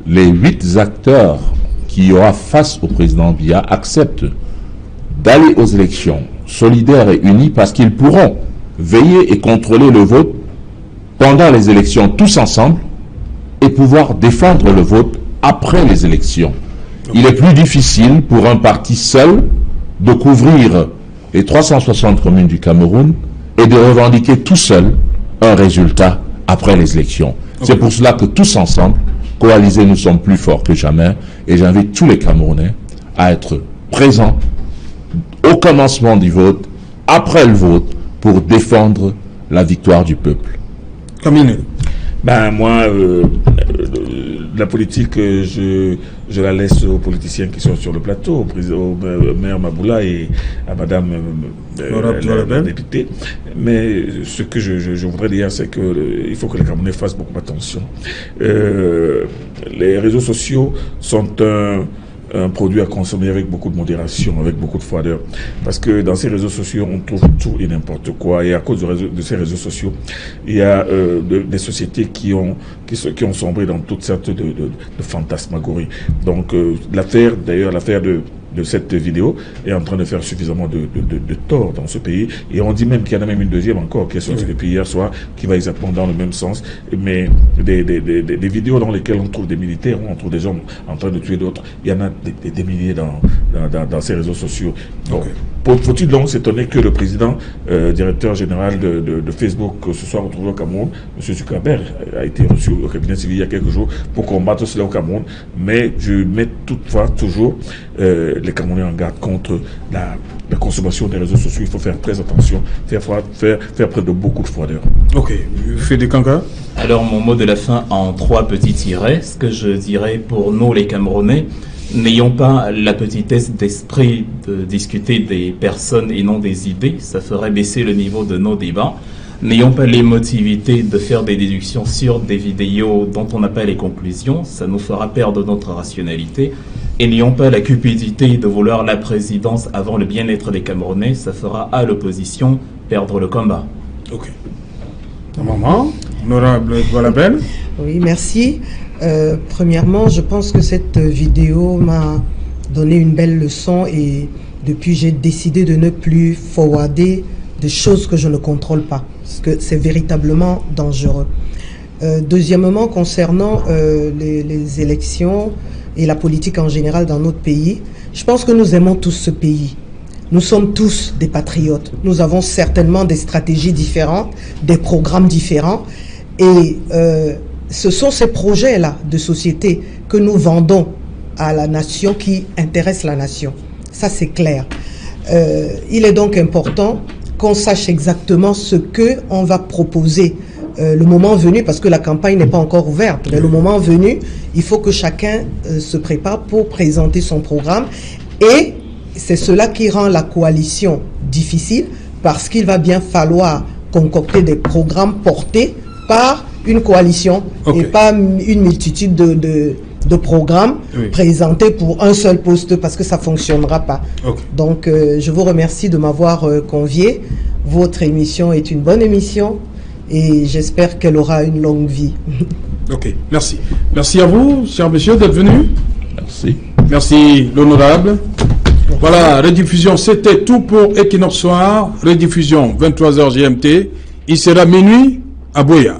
les 8 acteurs qui y aura face au président Biya acceptent d'aller aux élections solidaires et unis parce qu'ils pourront veiller et contrôler le vote pendant les élections tous ensemble et pouvoir défendre le vote après les élections. Il est plus difficile pour un parti seul de couvrir les 360 communes du Cameroun et de revendiquer tout seul un résultat après les élections. C'est pour cela que tous ensemble, coalisés, nous sommes plus forts que jamais et j'invite tous les Camerounais à être présents au commencement du vote, après le vote, pour défendre la victoire du peuple. Camille. Ben moi, la politique, je la laisse aux politiciens qui sont sur le plateau, au maire Maboula et à madame la députée. Mais ce que je voudrais dire, c'est qu'il faut que les Camerounais fassent beaucoup attention. Les réseaux sociaux sont un produit à consommer avec beaucoup de modération, avec beaucoup de froideur. Parce que dans ces réseaux sociaux, on trouve tout et n'importe quoi. Et à cause de ces réseaux sociaux, il y a des sociétés qui ont sombré dans toutes sortes de fantasmagories. Donc l'affaire de cette vidéo est en train de faire suffisamment de tort dans ce pays. Et on dit même qu'il y en a même une deuxième encore qui est sortie depuis hier soir, qui va exactement dans le même sens. Mais des vidéos dans lesquelles on trouve des militaires, on trouve des gens en train de tuer d'autres, il y en a des milliers dans ces réseaux sociaux. Donc, faut-il donc s'étonner que le président, directeur général de Facebook, ce soit retrouvé au Cameroun, M. Zuckerberg, a été reçu au cabinet civil il y a quelques jours pour combattre cela au Cameroun. Mais je mets toutefois toujours les Camerounais en garde contre la consommation des réseaux sociaux. Il faut faire très attention, faire preuve de beaucoup de froideur. Ok, Fede Kanka. Alors mon mot de la fin en 3 petits tirets, ce que je dirais pour nous les Camerounais, n'ayons pas la petitesse d'esprit de discuter des personnes et non des idées, ça ferait baisser le niveau de nos débats. N'ayons pas l'émotivité de faire des déductions sur des vidéos dont on n'a pas les conclusions, ça nous fera perdre notre rationalité. Et n'ayons pas la cupidité de vouloir la présidence avant le bien-être des Camerounais, ça fera à l'opposition perdre le combat. Ok. Maman, honorable Gualabel. Oui, merci. Premièrement, je pense que cette vidéo m'a donné une belle leçon et depuis, j'ai décidé de ne plus forwarder des choses que je ne contrôle pas, parce que c'est véritablement dangereux. Deuxièmement, concernant les élections et la politique en général dans notre pays, je pense que nous aimons tous ce pays. Nous sommes tous des patriotes. Nous avons certainement des stratégies différentes, des programmes différents. Et ce sont ces projets-là de société que nous vendons à la nation qui intéressent la nation. Ça, c'est clair. Il est donc important qu'on sache exactement ce qu'on va proposer le moment venu, parce que la campagne n'est pas encore ouverte. Mais le moment venu, il faut que chacun se prépare pour présenter son programme. Et c'est cela qui rend la coalition difficile, parce qu'il va bien falloir concocter des programmes portés par une coalition et pas une multitude de programmes présentés pour un seul poste, parce que ça ne fonctionnera pas. Donc, je vous remercie de m'avoir convié. Votre émission est une bonne émission et j'espère qu'elle aura une longue vie. Ok, merci. Merci à vous, cher monsieur, d'être venu. Merci. Merci, l'honorable. Voilà, rediffusion, c'était tout pour Equinox Soir. Rediffusion, 23h GMT. Il sera minuit à Boya.